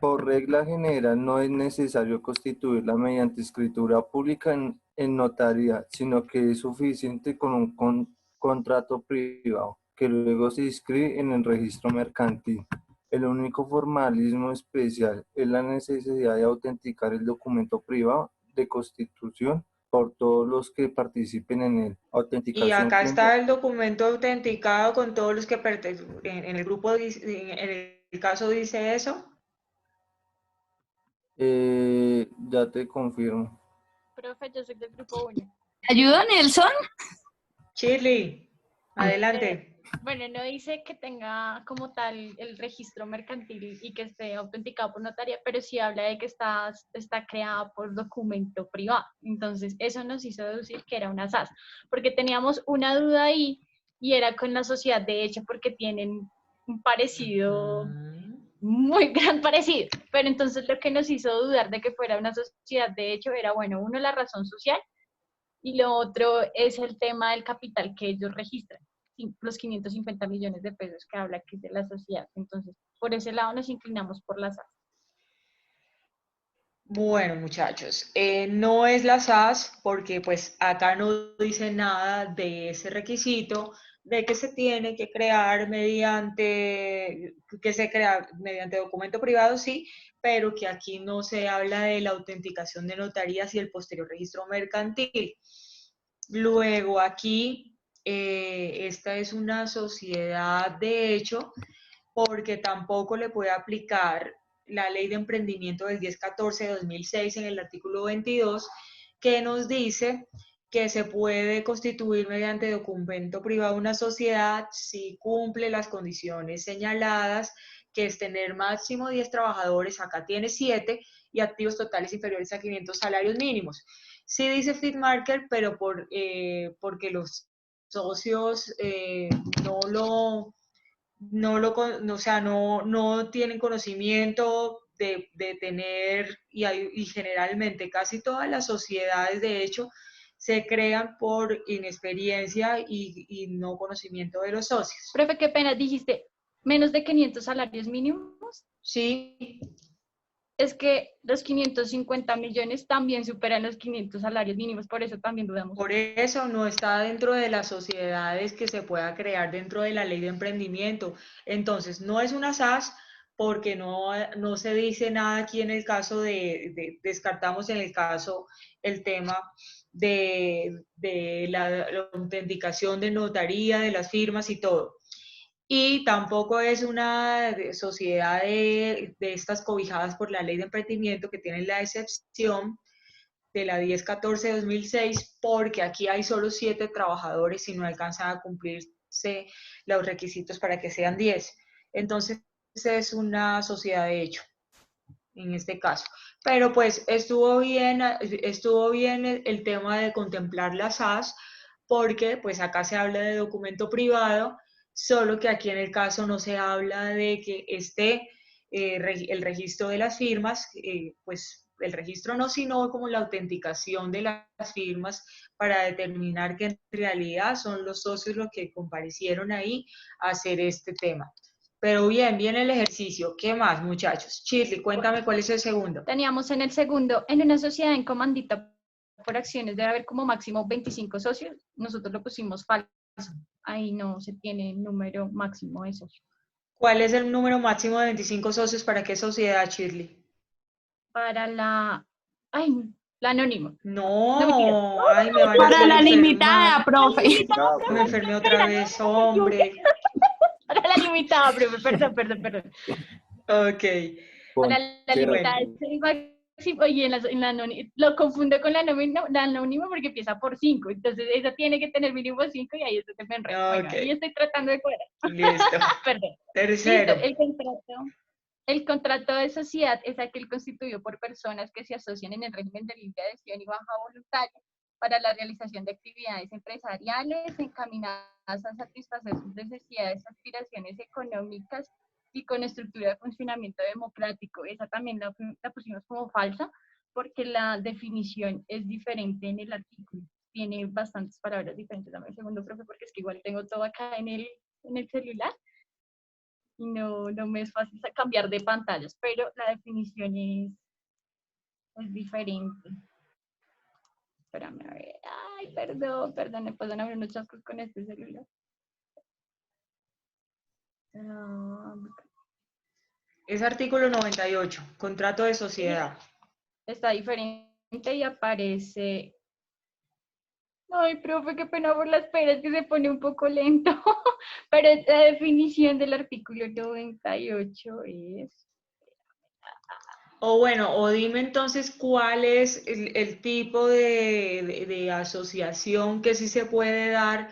Por regla general, no es necesario constituirla mediante escritura pública en notaría, sino que es suficiente con un contrato privado, que luego se inscribe en el registro mercantil. El único formalismo especial es la necesidad de autenticar el documento privado de constitución por todos los que participen en el Y autenticación. acá está el documento autenticado con todos los que pertenecen. En el grupo, en el caso dice eso. Ya te confirmo. Profe, yo soy del grupo 1. ¿Ayuda, Nelson? Shirley, adelante. Bueno, no dice que tenga como tal el registro mercantil y que esté autenticado por notaría, pero sí habla de que está creada por documento privado. Entonces, eso nos hizo deducir que era una SAS, porque teníamos una duda ahí y era con la sociedad de hecho, porque tienen un parecido, muy gran parecido. Pero entonces lo que nos hizo dudar de que fuera una sociedad de hecho era, bueno, uno, la razón social, y lo otro es el tema del capital que ellos registran, los 550 millones de pesos que habla aquí de la sociedad. Entonces, por ese lado nos inclinamos por la SAS. Bueno, muchachos, no es la SAS porque pues acá no dice nada de ese requisito de que se tiene que crear mediante documento privado, sí, pero que aquí no se habla de la autenticación de notarías y el posterior registro mercantil. Luego aquí, esta es una sociedad de hecho, porque tampoco le puede aplicar la ley de emprendimiento del 1014 de 2006 en el artículo 22, que nos dice que se puede constituir mediante documento privado una sociedad si cumple las condiciones señaladas, que es tener máximo 10 trabajadores, acá tiene 7, y activos totales inferiores a 500 salarios mínimos. Sí dice Fitmarker, pero porque los socios no tienen conocimiento de tener, y generalmente casi todas las sociedades de hecho se crean por inexperiencia y no conocimiento de los socios. Profe, qué pena, dijiste, menos de 500 salarios mínimos. Sí. Es que los 550 millones también superan los 500 salarios mínimos, por eso también dudamos. Por eso no está dentro de las sociedades que se pueda crear dentro de la ley de emprendimiento. Entonces, no es una SAS porque no se dice nada aquí en el caso descartamos en el caso el tema de la autenticación de notaría, de las firmas y todo. Y tampoco es una sociedad de estas cobijadas por la ley de emprendimiento que tienen la excepción de la 1014 de 2006, porque aquí hay solo 7 trabajadores y no alcanzan a cumplirse los requisitos para que sean 10. Entonces, es una sociedad de hecho, en este caso. Pero pues estuvo bien el tema de contemplar las SAS, porque pues acá se habla de documento privado, solo que aquí en el caso no se habla de que esté el registro de las firmas, pues el registro no, sino como la autenticación de las firmas para determinar que en realidad son los socios los que comparecieron ahí a hacer este tema. Pero bien el ejercicio. ¿Qué más, muchachos? Shirley, cuéntame cuál es el segundo. Teníamos en el segundo, en una sociedad en comandita por acciones debe haber como máximo 25 socios. Nosotros lo pusimos falso. Ahí no se tiene número máximo de socios. ¿Cuál es el número máximo de 25 socios para qué sociedad, Shirley? Para la anónimo. No, ay, me van a para la limitada, profe. Me enfermé otra vez, hombre. Para la limitada, profe, perdón. Ok. Para la limitada es el máximo, y en la anónimo, lo confundo con la anónimo porque empieza por 5, entonces esa tiene que tener mínimo 5 y ahí eso se me enreda. Okay. Bueno, yo estoy tratando de cuadrar. Listo. Perdón. Tercero. Listo, el contrato de sociedad es aquel constituido por personas que se asocian en el régimen de libre adhesión y baja voluntaria para la realización de actividades empresariales encaminadas a satisfacer sus necesidades, aspiraciones económicas y con estructura de funcionamiento democrático. Esa también la pusimos como falsa porque la definición es diferente en el artículo. Tiene bastantes palabras diferentes. Dame un segundo, profe, porque es que igual tengo todo acá en el celular y no me es fácil cambiar de pantallas, pero la definición es diferente. Espérame a ver. Ay, perdón, me pueden abrir unos chascos con este celular. Es artículo 98, contrato de sociedad. Está diferente y aparece Ay, profe, qué pena por la espera, es que se pone un poco lento. Pero la definición del artículo 98 es... O bueno, o dime entonces cuál es el tipo de asociación que sí se puede dar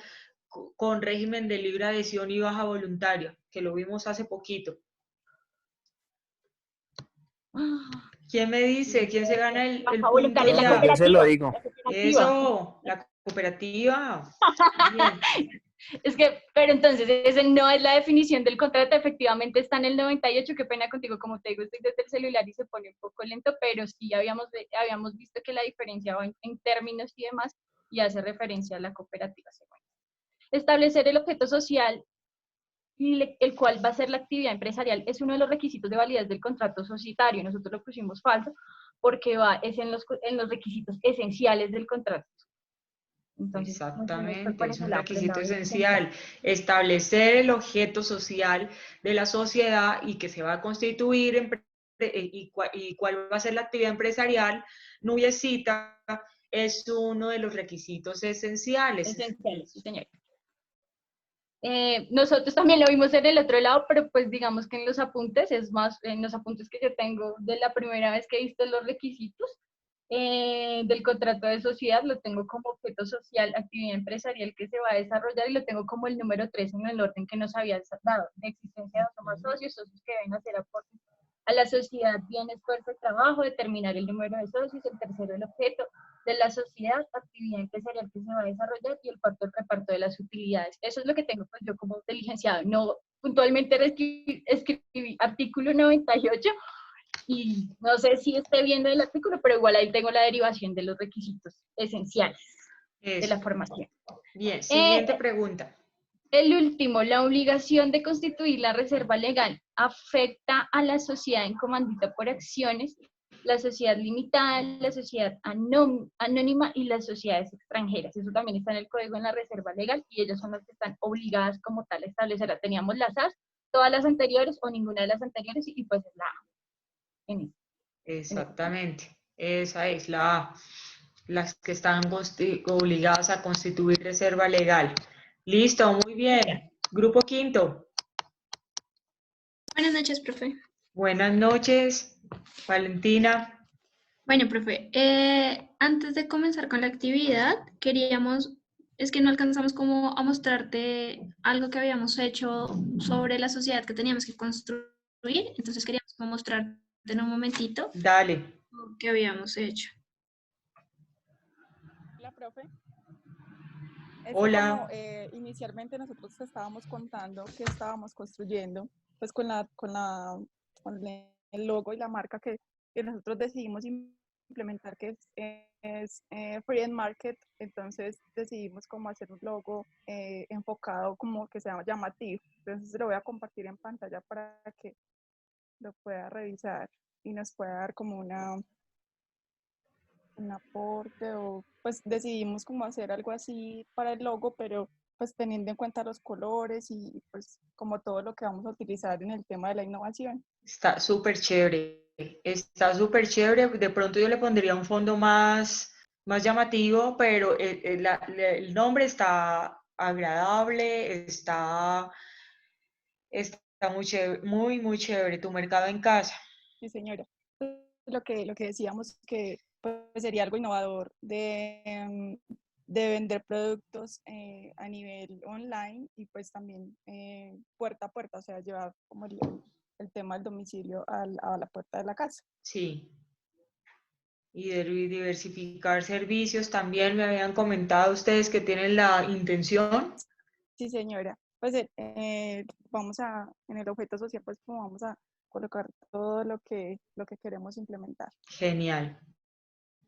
con régimen de libre adhesión y baja voluntaria, que lo vimos hace poquito. ¿Quién me dice? ¿Quién se gana el punto voluntaria, la ya? cooperativa. Yo se lo digo. La cooperativa. Eso, la cooperativa. Bien. Es que, pero entonces, ese no es la definición del contrato, efectivamente está en el 98, qué pena contigo, como te digo, estoy desde el celular y se pone un poco lento, pero sí habíamos visto que la diferencia va en términos y demás, y hace referencia a la cooperativa. Establecer el objeto social, el cual va a ser la actividad empresarial, es uno de los requisitos de validez del contrato societario. Nosotros lo pusimos falso, porque es en los requisitos esenciales del contrato. Entonces, exactamente, es un requisito esencial, establecer el objeto social de la sociedad y que se va a constituir y cuál va a ser la actividad empresarial, nubiecita, es uno de los requisitos esenciales. Esenciales, sí, señor. Nosotros también lo vimos en el otro lado, pero pues digamos que en los apuntes, es más, en los apuntes que yo tengo de la primera vez que he visto los requisitos, del contrato de sociedad, lo tengo como objeto social, actividad empresarial que se va a desarrollar, y lo tengo como el número 3 en el orden que nos había dado, de existencia de dos o más socios que deben hacer aportes a la sociedad, bien, esfuerzo, trabajo, determinar el número de socios, el tercero, el objeto de la sociedad, actividad empresarial que se va a desarrollar, y el cuarto, el reparto de las utilidades. Eso es lo que tengo pues yo como diligenciado, no puntualmente escribí artículo 98, y no sé si esté viendo el artículo, pero igual ahí tengo la derivación de los requisitos esenciales de la formación. Bien, siguiente pregunta. El último, la obligación de constituir la reserva legal afecta a la sociedad en comandita por acciones, la sociedad limitada, la sociedad anónima y las sociedades extranjeras. Eso también está en el código, en la reserva legal, y ellas son las que están obligadas como tal a establecerla. Teníamos las AS, todas las anteriores o ninguna de las anteriores, y pues es la A. Exactamente, esa es la A, las que están obligadas a constituir reserva legal. Listo, muy bien. Grupo quinto. Buenas noches, profe. Buenas noches, Valentina. Bueno, profe, antes de comenzar con la actividad, es que no alcanzamos como a mostrarte algo que habíamos hecho sobre la sociedad que teníamos que construir, entonces queríamos como mostrarte en un momentito. Dale. ¿Qué habíamos hecho? Hola, profe. Hola. Como, inicialmente nosotros estábamos contando que estábamos construyendo, pues con el logo y la marca que nosotros decidimos implementar, que es Free and Market. Entonces decidimos como hacer un logo enfocado como que sea llamativo. Entonces lo voy a compartir en pantalla para que lo pueda revisar y nos pueda dar como un aporte, o pues decidimos como hacer algo así para el logo, pero pues teniendo en cuenta los colores y pues como todo lo que vamos a utilizar en el tema de la innovación. Está súper chévere, está súper chévere. De pronto yo le pondría un fondo más llamativo, pero el nombre está agradable, está muy chévere, muy chévere. Tu mercado en casa. Sí, señora. Lo que decíamos que pues, sería algo innovador de vender productos a nivel online, y pues también puerta a puerta, o sea, llevar como el tema del domicilio a la puerta de la casa. Sí. Y diversificar servicios también me habían comentado ustedes que tienen la intención. Sí, señora. Pues vamos en el objeto social, pues como vamos a colocar todo lo que queremos implementar. Genial.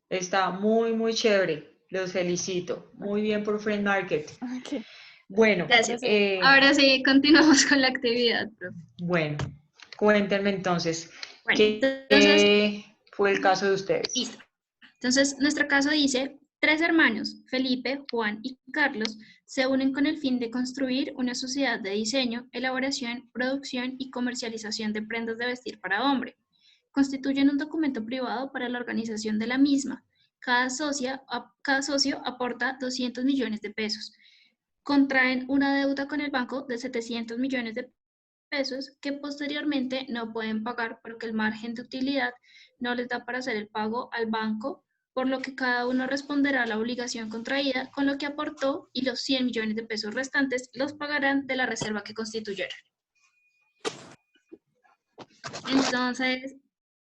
Está muy chévere. Los felicito. Muy bien por Free and Market. Okay. Bueno. Gracias. Ahora sí, continuamos con la actividad, profe. Bueno, cuéntenme entonces. Bueno, ¿Qué fue el caso de ustedes? Listo. Entonces, nuestro caso dice: 3 hermanos, Felipe, Juan y Carlos, se unen con el fin de construir una sociedad de diseño, elaboración, producción y comercialización de prendas de vestir para hombre. Constituyen un documento privado para la organización de la misma, cada socio aporta 200 millones de pesos. Contraen una deuda con el banco de 700 millones de pesos que posteriormente no pueden pagar porque el margen de utilidad no les da para hacer el pago al banco, por lo que cada uno responderá a la obligación contraída con lo que aportó y los 100 millones de pesos restantes los pagarán de la reserva que constituyeron. Entonces,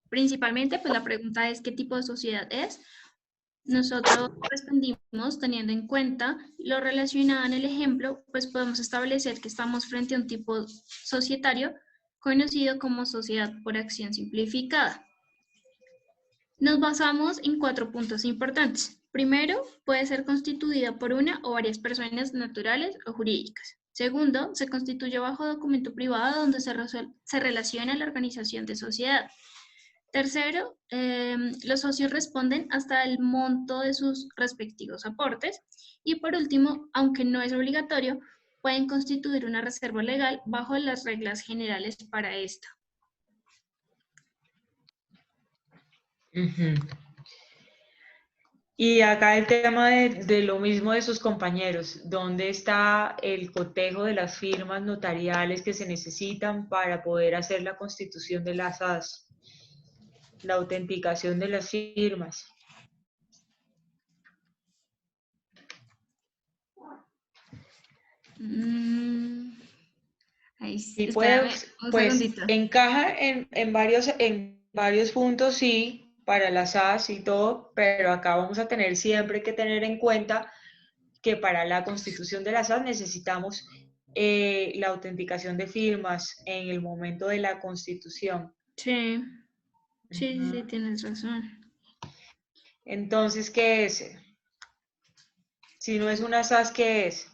principalmente, pues la pregunta es ¿qué tipo de sociedad es? Nosotros respondimos teniendo en cuenta lo relacionado en el ejemplo, pues podemos establecer que estamos frente a un tipo societario conocido como sociedad por acción simplificada. Nos basamos en 4 puntos importantes. Primero, puede ser constituida por una o varias personas naturales o jurídicas. Segundo, se constituye bajo documento privado donde se relaciona la organización de sociedad. Tercero, los socios responden hasta el monto de sus respectivos aportes. Y por último, aunque no es obligatorio, pueden constituir una reserva legal bajo las reglas generales para esta. Y acá el tema de lo mismo de sus compañeros, ¿dónde está el cotejo de las firmas notariales que se necesitan para poder hacer la constitución de las SAS? La autenticación de las firmas. Ahí sí, Y pues segundito. encaja en varios puntos, sí, para las SAS y todo, pero acá vamos a tener siempre que tener en cuenta que para la constitución de las SAS necesitamos la autenticación de firmas en el momento de la constitución. Sí, sí, tienes razón. Entonces, ¿qué es? Si no es una SAS, ¿qué es?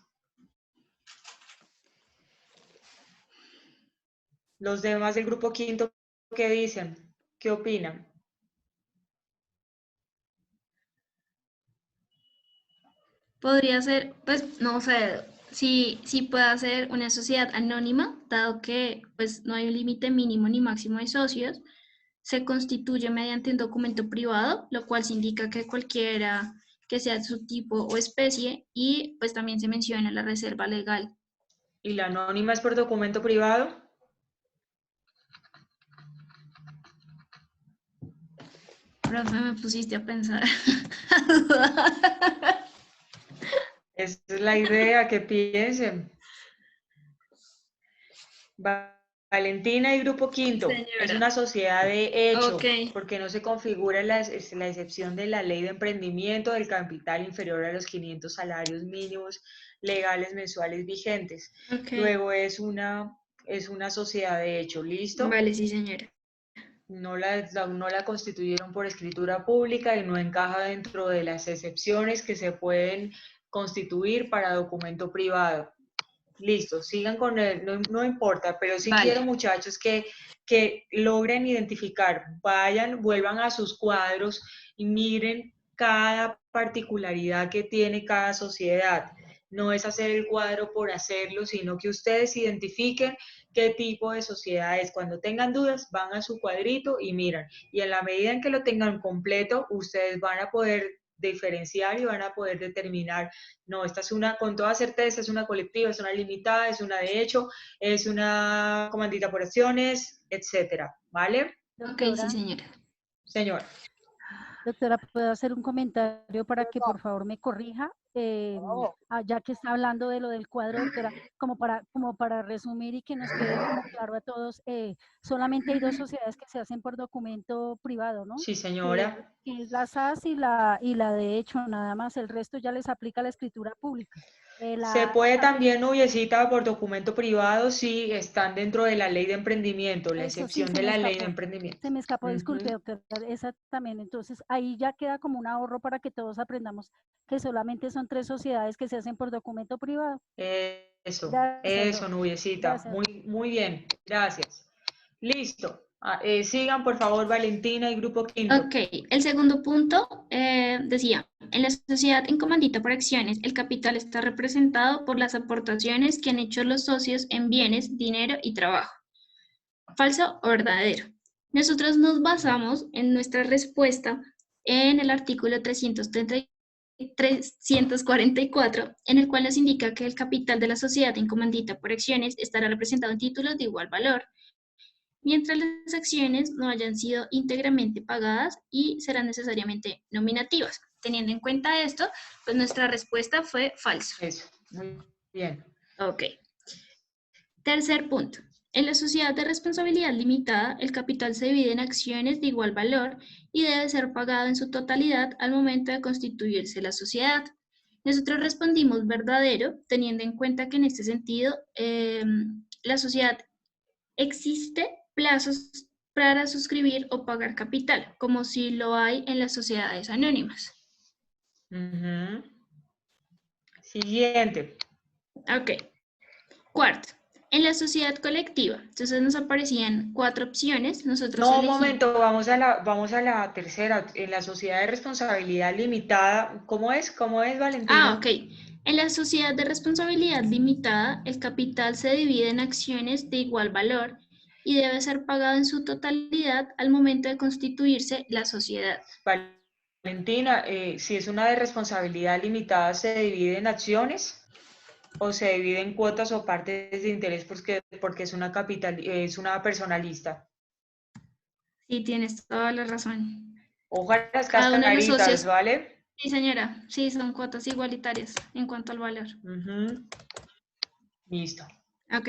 Los demás del grupo quinto, ¿qué dicen? ¿Qué opinan? Podría ser, pues, no sé, sí puede ser una sociedad anónima, dado que pues, no hay un límite mínimo ni máximo de socios. Se constituye mediante un documento privado, lo cual se indica que cualquiera que sea su tipo o especie, y pues también se menciona la reserva legal. ¿Y la anónima es por documento privado? Profe, me pusiste a pensar. Esa es la idea, que piensen. Valentina y Grupo Quinto, Señora. es una sociedad de hecho, Ok. porque no se configura la excepción de la ley de emprendimiento del capital inferior a los 500 salarios mínimos legales mensuales vigentes. Ok. Luego es una sociedad de hecho, ¿listo? Vale, sí, señora. No la constituyeron por escritura pública y no encaja dentro de las excepciones que se pueden constituir para documento privado. Listo, sigan con él, no importa, pero sí quiero, muchachos, que logren identificar, vuelvan a sus cuadros y miren cada particularidad que tiene cada sociedad. No es hacer el cuadro por hacerlo, sino que ustedes identifiquen qué tipo de sociedad es. Cuando tengan dudas, van a su cuadrito y miran. Y en la medida en que lo tengan completo, ustedes van a poder diferenciar y van a poder determinar, no, esta es una, con toda certeza, es una colectiva, es una limitada, es una de hecho, es una comandita por acciones, etcétera, ¿vale? Ok, sí, señora. Señora. Doctora, ¿puedo hacer un comentario para que por favor me corrija? Ya que está hablando de lo del cuadro, doctora, como para resumir y que nos quede como claro a todos, solamente hay 2 sociedades que se hacen por documento privado, ¿no? Sí, señora. Que es la SAS y la de hecho, nada más, el resto ya les aplica la escritura pública. Se puede también, noviecita, por documento privado si están dentro de la ley de emprendimiento, la excepción de la ley de emprendimiento. Se me escapó, disculpe, doctora, exactamente. Entonces, ahí ya queda como un ahorro para que todos aprendamos que solamente son 3 sociedades que se hacen por documento privado. Eso, Gracias, noviecita. Gracias. Muy bien, gracias. Listo. Sigan, por favor, Valentina y Grupo Quinto. Ok, el segundo punto decía, en la sociedad en comandita por acciones, el capital está representado por las aportaciones que han hecho los socios en bienes, dinero y trabajo. ¿Falso o verdadero? Nosotros nos basamos en nuestra respuesta en el artículo 344, en el cual nos indica que el capital de la sociedad en comandita por acciones estará representado en títulos de igual valor, mientras las acciones no hayan sido íntegramente pagadas y serán necesariamente nominativas. Teniendo en cuenta esto, pues nuestra respuesta fue falsa. Eso, muy bien. Ok. Tercer punto. En la sociedad de responsabilidad limitada, el capital se divide en acciones de igual valor y debe ser pagado en su totalidad al momento de constituirse la sociedad. Nosotros respondimos verdadero, teniendo en cuenta que en este sentido, la sociedad existe plazos para suscribir o pagar capital, como si lo hay en las sociedades anónimas. Siguiente. Ok. Cuarto. En la sociedad colectiva, entonces nos aparecían 4 opciones. Nosotros No, un elegimos... momento, vamos a la tercera. En la sociedad de responsabilidad limitada, ¿cómo es? ¿Cómo es, Valentina? Ah, ok. En la sociedad de responsabilidad limitada, el capital se divide en acciones de igual valor y debe ser pagado en su totalidad al momento de constituirse la sociedad. Valentina, si es una de responsabilidad limitada, ¿se divide en acciones o se divide en cuotas o partes de interés porque es una personalista? Sí, tienes toda la razón. Ojalá las Cada uno de los cascaritas, socios... ¿vale? Sí, señora. Sí, son cuotas igualitarias en cuanto al valor. Listo. Ok.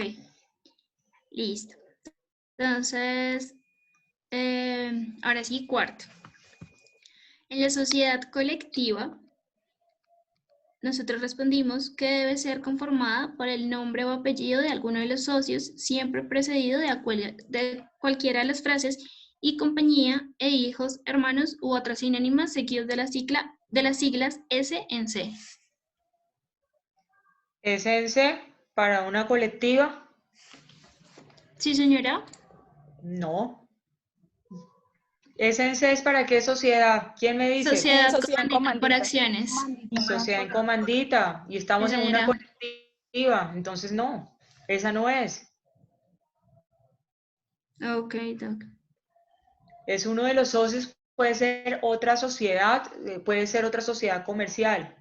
Listo. Entonces, ahora sí, cuarto. En la sociedad colectiva, nosotros respondimos que debe ser conformada por el nombre o apellido de alguno de los socios, siempre precedido de cualquiera de las frases y compañía e hijos, hermanos u otras sinónimas seguidos de las siglas S en C. ¿S en C para una colectiva? Sí, señora. No. ¿S en C es para qué sociedad? ¿Quién me dice? Sociedad comandita por acciones. Sociedad en comandita. Y estamos Sí, en una señora. colectiva. Entonces no, esa no es. Ok, doc. Es uno de los socios, puede ser otra sociedad, puede ser otra sociedad comercial.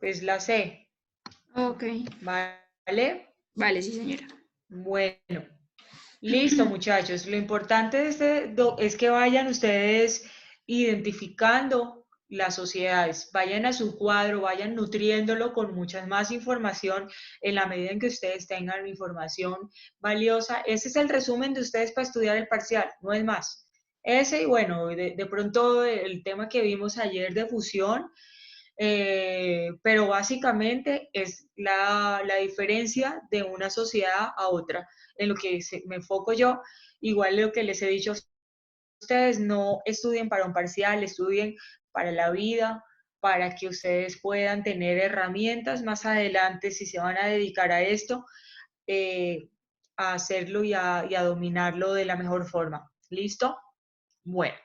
Es la C. Ok. ¿Vale? Vale, sí, señora. Bueno. Listo, muchachos. Lo importante de es que vayan ustedes identificando las sociedades, vayan a su cuadro, vayan nutriéndolo con mucha más información en la medida en que ustedes tengan información valiosa. Ese es el resumen de ustedes para estudiar el parcial, no es más. Ese y bueno, de pronto el tema que vimos ayer de fusión, pero básicamente es la diferencia de una sociedad a otra. En lo que me enfoco yo, igual lo que les he dicho a ustedes, no estudien para un parcial, estudien para la vida, para que ustedes puedan tener herramientas más adelante, si se van a dedicar a esto, a hacerlo y a dominarlo de la mejor forma. ¿Listo? Bueno.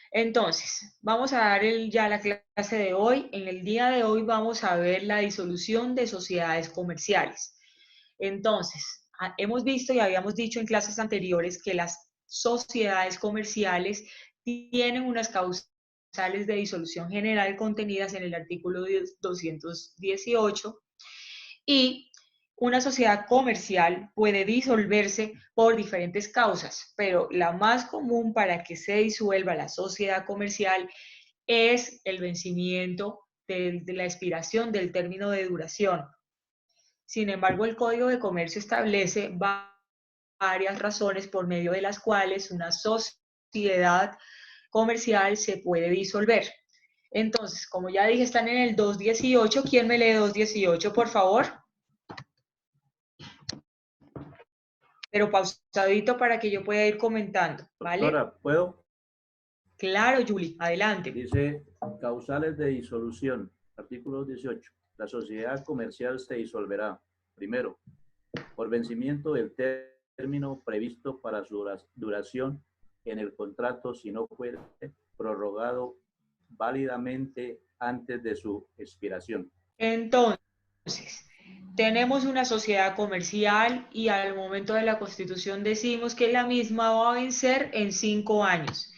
Entonces, vamos a dar ya la clase de hoy. En el día de hoy vamos a ver la disolución de sociedades comerciales. Entonces, hemos visto y habíamos dicho en clases anteriores que las sociedades comerciales tienen unas causales de disolución general contenidas en el artículo 218 y una sociedad comercial puede disolverse por diferentes causas, pero la más común para que se disuelva la sociedad comercial es el vencimiento de la expiración del término de duración. Sin embargo, el Código de Comercio establece varias razones por medio de las cuales una sociedad comercial se puede disolver. Entonces, como ya dije, están en el 218. ¿Quién me lee 218, por favor? Pero pausadito para que yo pueda ir comentando, ¿vale? Doctora, ¿puedo? Claro, Yuli, adelante. Dice, causales de disolución, artículo 18. La sociedad comercial se disolverá, primero, por vencimiento del término previsto para su duración en el contrato si no fue prorrogado válidamente antes de su expiración. Entonces, tenemos una sociedad comercial y al momento de la Constitución decimos que la misma va a vencer en 5 años.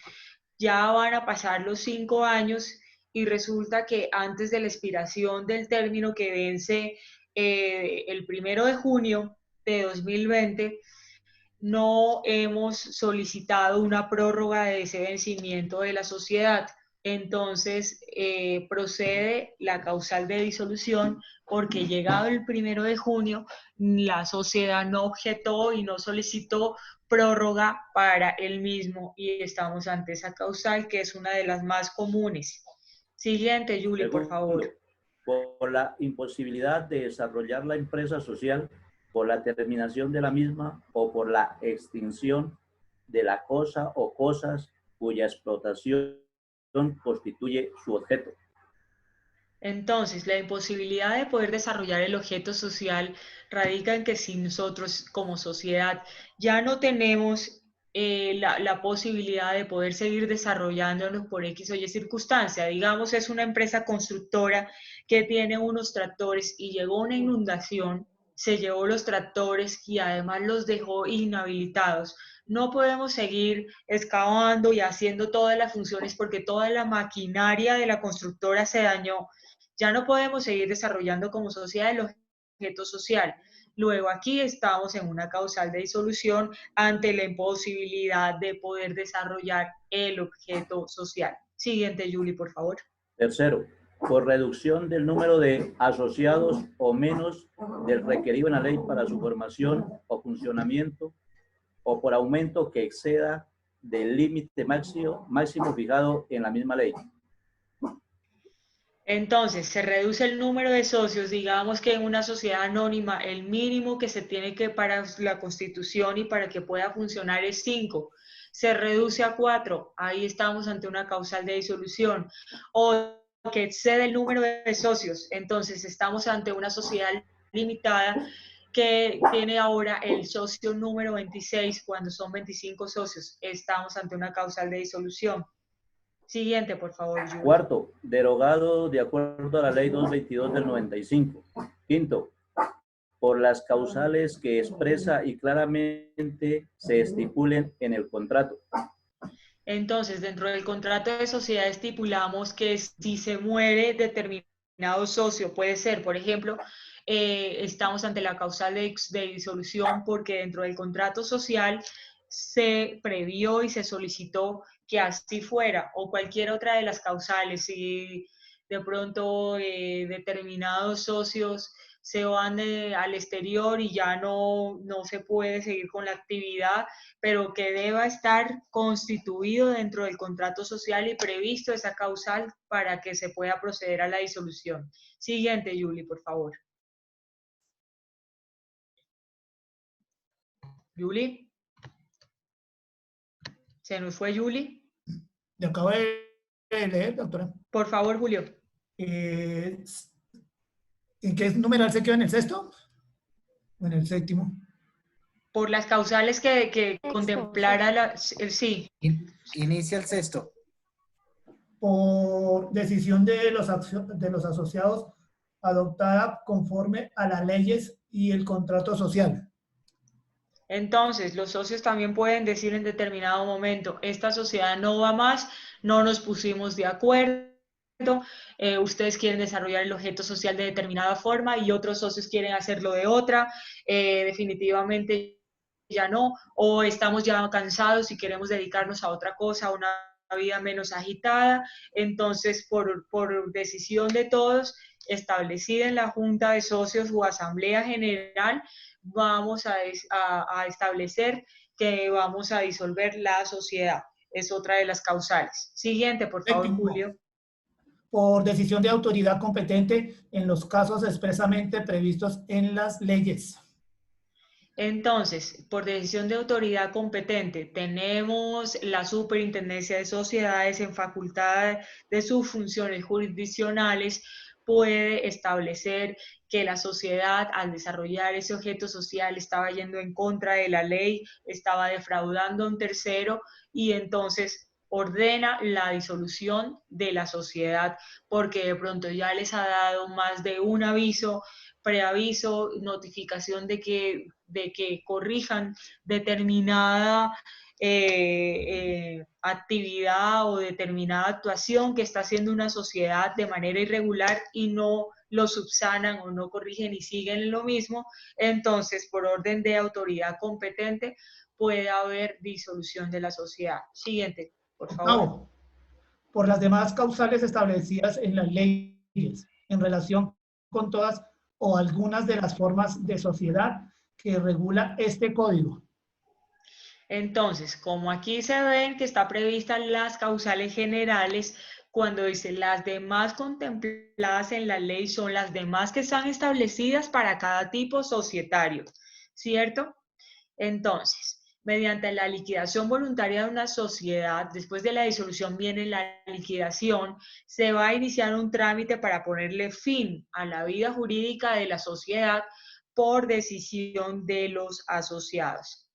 ya van a pasar los 5 años y resulta que antes de la expiración del término que vence el 1 de junio de 2020, no hemos solicitado una prórroga de ese vencimiento de la sociedad. Entonces, procede la causal de disolución porque llegado el 1 de junio, la sociedad no objetó y no solicitó prórroga para el mismo y estamos ante esa causal que es una de las más comunes. Siguiente, Julie, por favor. Por la imposibilidad de desarrollar la empresa social, por la terminación de la misma o por la extinción de la cosa o cosas cuya explotación constituye su objeto. Entonces, la imposibilidad de poder desarrollar el objeto social radica en que si nosotros como sociedad ya no tenemos la posibilidad de poder seguir desarrollándonos por X o Y circunstancia, digamos es una empresa constructora que tiene unos tractores y llegó una inundación, se llevó los tractores y además los dejó inhabilitados. No podemos seguir excavando y haciendo todas las funciones porque toda la maquinaria de la constructora se dañó. Ya no podemos seguir desarrollando como sociedad el objeto social. Luego aquí estamos en una causal de disolución ante la imposibilidad de poder desarrollar el objeto social. Siguiente, Julie, por favor. Tercero, por reducción del número de asociados o menos del requerido en la ley para su formación o funcionamiento, o por aumento que exceda del límite máximo fijado en la misma ley. Entonces, se reduce el número de socios, digamos que en una sociedad anónima el mínimo que se tiene que para la constitución y para que pueda funcionar es 5, se reduce a 4, ahí estamos ante una causal de disolución, o que excede el número de socios, entonces estamos ante una sociedad limitada que tiene ahora el socio número 26 cuando son 25 socios, estamos ante una causal de disolución. Siguiente, por favor, Julie. Cuarto, derogado de acuerdo a la ley 222 del 95. Quinto, por las causales que expresa y claramente se estipulen en el contrato. Entonces, dentro del contrato de sociedad estipulamos que si se muere determinado socio, puede ser, por ejemplo, estamos ante la causal de disolución porque dentro del contrato social se previó y se solicitó que así fuera, o cualquier otra de las causales, si de pronto determinados socios se van al exterior y ya no se puede seguir con la actividad, pero que deba estar constituido dentro del contrato social y previsto esa causal para que se pueda proceder a la disolución. Siguiente, Julie, por favor. Julie. ¿Se nos fue Julie? Le acabo de leer, doctora. Por favor, Julio. ¿En qué numeral se queda? ¿En el sexto? ¿O en el séptimo? Por las causales que contemplara sí. Inicia el sexto. Por decisión de los asociados adoptada conforme a las leyes y el contrato social. Entonces, los socios también pueden decir en determinado momento, esta sociedad no va más, no nos pusimos de acuerdo, ustedes quieren desarrollar el objeto social de determinada forma y otros socios quieren hacerlo de otra, definitivamente ya no, o estamos ya cansados y queremos dedicarnos a otra cosa, a una vida menos agitada. Entonces, por decisión de todos, establecida en la Junta de Socios o Asamblea General, vamos a establecer que vamos a disolver la sociedad. Es otra de las causales. Siguiente, por favor, Julio. Por decisión de autoridad competente en los casos expresamente previstos en las leyes. Entonces, por decisión de autoridad competente, tenemos la Superintendencia de Sociedades en facultad de sus funciones jurisdiccionales, puede establecer que la sociedad al desarrollar ese objeto social estaba yendo en contra de la ley, estaba defraudando a un tercero y entonces ordena la disolución de la sociedad, porque de pronto ya les ha dado más de un aviso, preaviso, notificación de que corrijan determinada actividad o determinada actuación que está haciendo una sociedad de manera irregular y no lo subsanan o no corrigen y siguen lo mismo, entonces por orden de autoridad competente puede haber disolución de la sociedad. Siguiente, por favor. Octavo, por las demás causales establecidas en las leyes en relación con todas o algunas de las formas de sociedad que regula este código. Entonces, como aquí se ven que está previstas las causales generales, cuando dice las demás contempladas en la ley son las demás que están establecidas para cada tipo societario, ¿cierto? Entonces, mediante la liquidación voluntaria de una sociedad, después de la disolución viene la liquidación, se va a iniciar un trámite para ponerle fin a la vida jurídica de la sociedad por decisión de los asociados.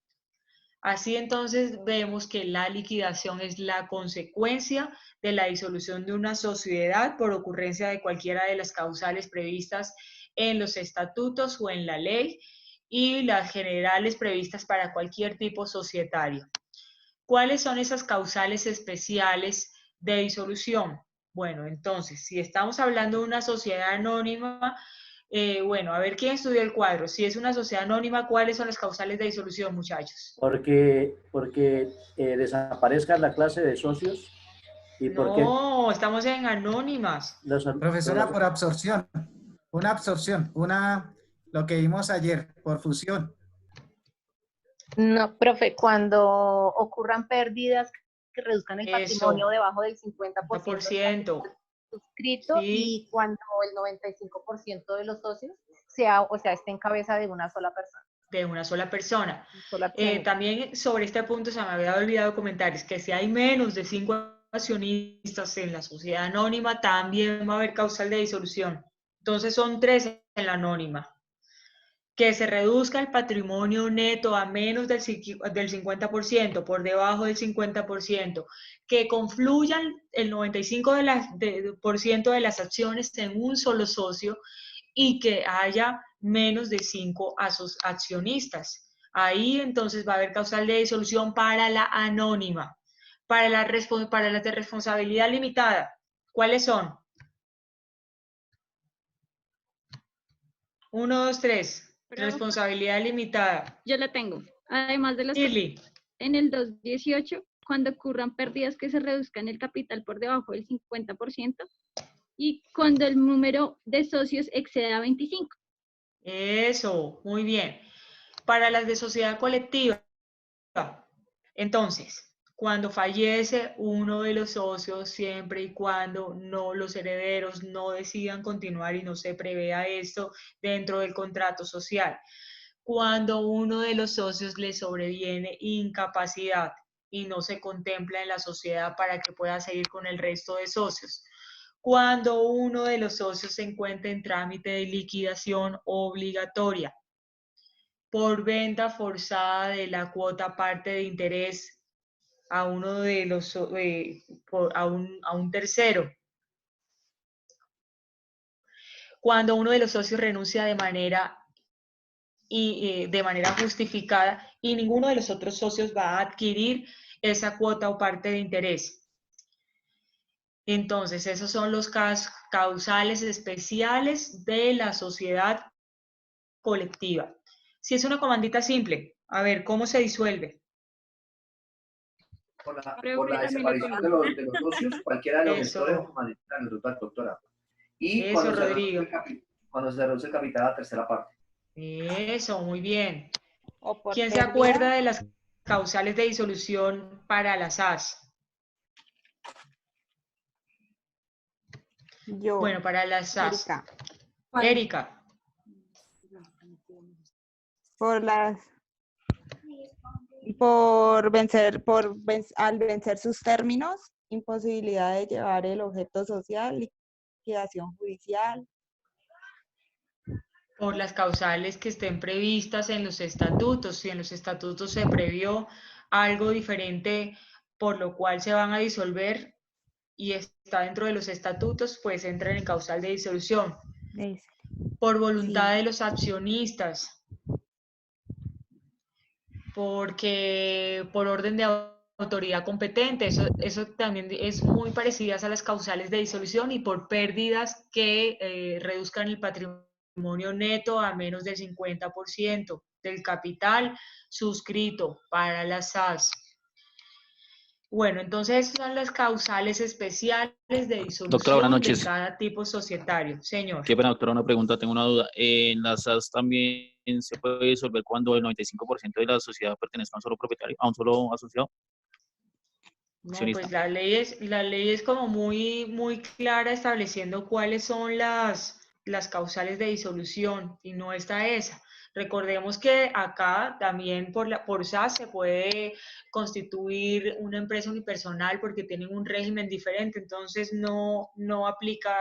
Así entonces vemos que la liquidación es la consecuencia de la disolución de una sociedad por ocurrencia de cualquiera de las causales previstas en los estatutos o en la ley y las generales previstas para cualquier tipo societario. ¿Cuáles son esas causales especiales de disolución? Bueno, entonces, si estamos hablando de una sociedad anónima, bueno, a ver quién estudió el cuadro. Si es una sociedad anónima, ¿cuáles son las causales de disolución, muchachos? Porque desaparezca la clase de socios y porque... No, estamos en anónimas. Profesora, por absorción. Una absorción, lo que vimos ayer, por fusión. No, profe, cuando ocurran pérdidas que reduzcan el patrimonio debajo del 50% suscrito sí. Y cuando el 95% de los socios sea, o sea, esté en cabeza de una sola persona. De una sola persona. También sobre este punto se me había olvidado comentar, es que si hay menos de 5 accionistas en la sociedad anónima, también va a haber causal de disolución. Entonces son 3 en la anónima. Que se reduzca el patrimonio neto a menos del 50%, por debajo del 50%, que confluyan el 95% de las acciones en un solo socio y que haya menos de 5 accionistas. Ahí entonces va a haber causal de disolución para la anónima. Para las de responsabilidad limitada, ¿cuáles son? 1, 2, 3. Responsabilidad limitada. Yo la tengo. Además de las Irly. En el 218, cuando ocurran pérdidas que se reduzcan el capital por debajo del 50% y cuando el número de socios exceda 25. Eso, muy bien. Para las de sociedad colectiva, entonces, cuando fallece uno de los socios, siempre y cuando los herederos no decidan continuar y no se prevea esto dentro del contrato social. Cuando uno de los socios le sobreviene incapacidad y no se contempla en la sociedad para que pueda seguir con el resto de socios. Cuando uno de los socios se encuentra en trámite de liquidación obligatoria por venta forzada de la cuota parte de interés a uno de los a un tercero. Cuando uno de los socios renuncia de manera justificada y ninguno de los otros socios va a adquirir esa cuota o parte de interés. Entonces, esos son los causales especiales de la sociedad colectiva. Si es una comandita simple, a ver, ¿cómo se disuelve? Por la desaparición de los socios, cualquiera de los gestores o comandantes, doctora. Y eso, Rodrigo. Cuando se reduce el capital a la tercera parte. Eso, muy bien. ¿Quién se acuerda de las causales de disolución para las SAS? Yo. Bueno, para las SAS. Erika. Al vencer sus términos, imposibilidad de llevar el objeto social, liquidación judicial. Por las causales que estén previstas en los estatutos. Si en los estatutos se previó algo diferente por lo cual se van a disolver y está dentro de los estatutos, pues entran en causal de disolución. Por voluntad de los accionistas, porque por orden de autoridad competente, eso también es muy parecidas a las causales de disolución, y por pérdidas que reduzcan el patrimonio neto a menos del 50% del capital suscrito para las SAS. Bueno, entonces son las causales especiales de disolución Doctora, buenas noches. de cada tipo societario. Señor. Qué pena, doctora, una pregunta, tengo una duda. ¿En las SAS también se puede disolver cuando el 95% de la sociedad pertenece a un solo propietario, a un solo asociado? No, pues la ley es como muy clara estableciendo cuáles son las causales de disolución, y no está esa. Recordemos que acá también por SAS se puede constituir una empresa unipersonal porque tienen un régimen diferente, entonces no aplica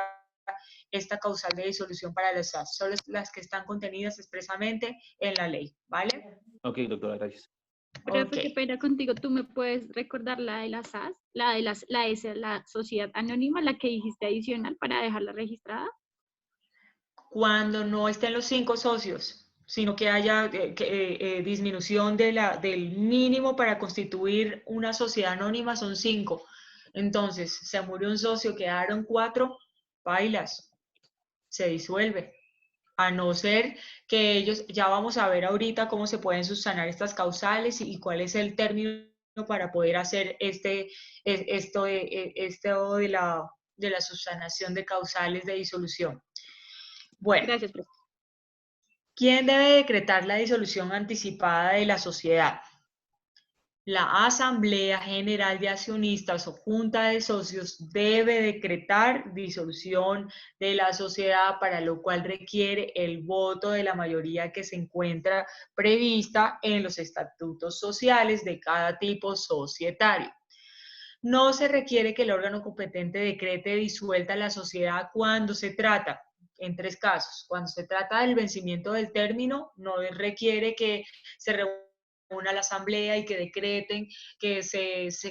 esta causal de disolución para las SAS, solo las que están contenidas expresamente en la ley, ¿vale? Ok, doctora, gracias. Profe, qué pena contigo, ¿tú me puedes recordar la de las SAS? La sociedad anónima, la que dijiste adicional para dejarla registrada. Cuando no estén los 5 socios, sino que haya disminución del mínimo para constituir una sociedad anónima, son 5. Entonces, se murió un socio, quedaron 4, bailas, se disuelve. A no ser que ellos, ya vamos a ver ahorita cómo se pueden subsanar estas causales y cuál es el término para poder hacer esto de la subsanación de causales de disolución. Bueno, gracias, profe. ¿Quién debe decretar la disolución anticipada de la sociedad? La Asamblea General de Accionistas o Junta de Socios debe decretar disolución de la sociedad, para lo cual requiere el voto de la mayoría que se encuentra prevista en los estatutos sociales de cada tipo societario. No se requiere que el órgano competente decrete disuelta la sociedad cuando se trata, en 3 casos. Cuando se trata del vencimiento del término, no requiere que se reúna la asamblea y que decreten que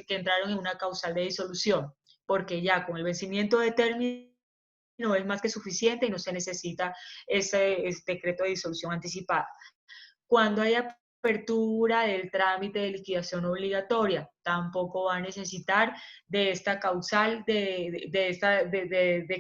entraron en una causal de disolución, porque ya con el vencimiento de término es más que suficiente y no se necesita ese decreto de disolución anticipada. Cuando hay apertura del trámite de liquidación obligatoria, tampoco va a necesitar de esta causal de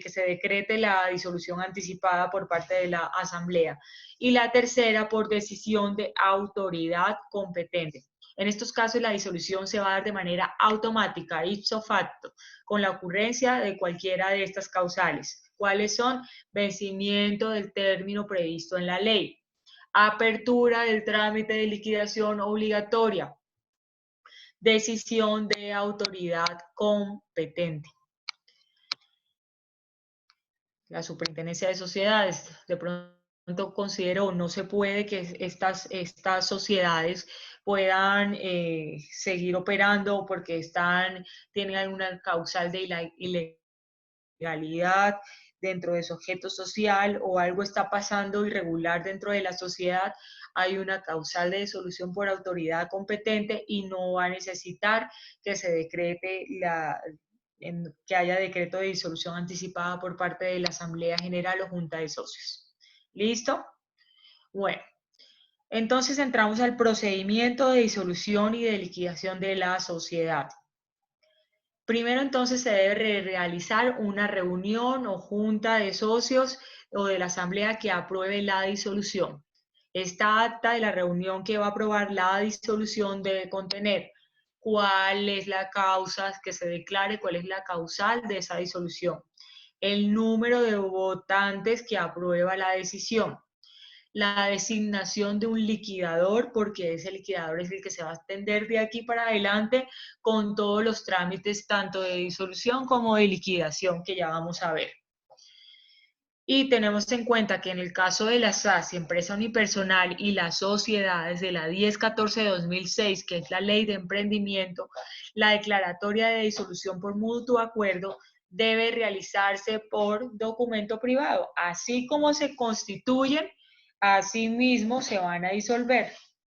que se decrete la disolución anticipada por parte de la asamblea. Y la tercera, por decisión de autoridad competente. En estos casos la disolución se va a dar de manera automática, ipso facto, con la ocurrencia de cualquiera de estas causales. ¿Cuáles son? Vencimiento del término previsto en la ley, apertura del trámite de liquidación obligatoria, decisión de autoridad competente. La Superintendencia de Sociedades de pronto consideró no se puede que estas sociedades puedan seguir operando porque tienen alguna causal de ilegalidad dentro de su objeto social, o algo está pasando irregular dentro de la sociedad. Hay una causal de disolución por autoridad competente y no va a necesitar que se decrete que haya decreto de disolución anticipada por parte de la Asamblea General o Junta de Socios. ¿Listo? Bueno, entonces entramos al procedimiento de disolución y de liquidación de la sociedad. Primero, entonces, se debe realizar una reunión o junta de socios o de la asamblea que apruebe la disolución. Esta acta de la reunión que va a aprobar la disolución debe contener cuál es la causa, que se declare cuál es la causal de esa disolución, el número de votantes que aprueba la decisión, la designación de un liquidador, porque ese liquidador es el que se va a extender de aquí para adelante con todos los trámites, tanto de disolución como de liquidación, que ya vamos a ver. Y tenemos en cuenta que en el caso de la SAS, empresa unipersonal, y las sociedades de la 1014 de 2006, que es la ley de emprendimiento, la declaratoria de disolución por mutuo acuerdo debe realizarse por documento privado. Así como se constituyen, asimismo se van a disolver.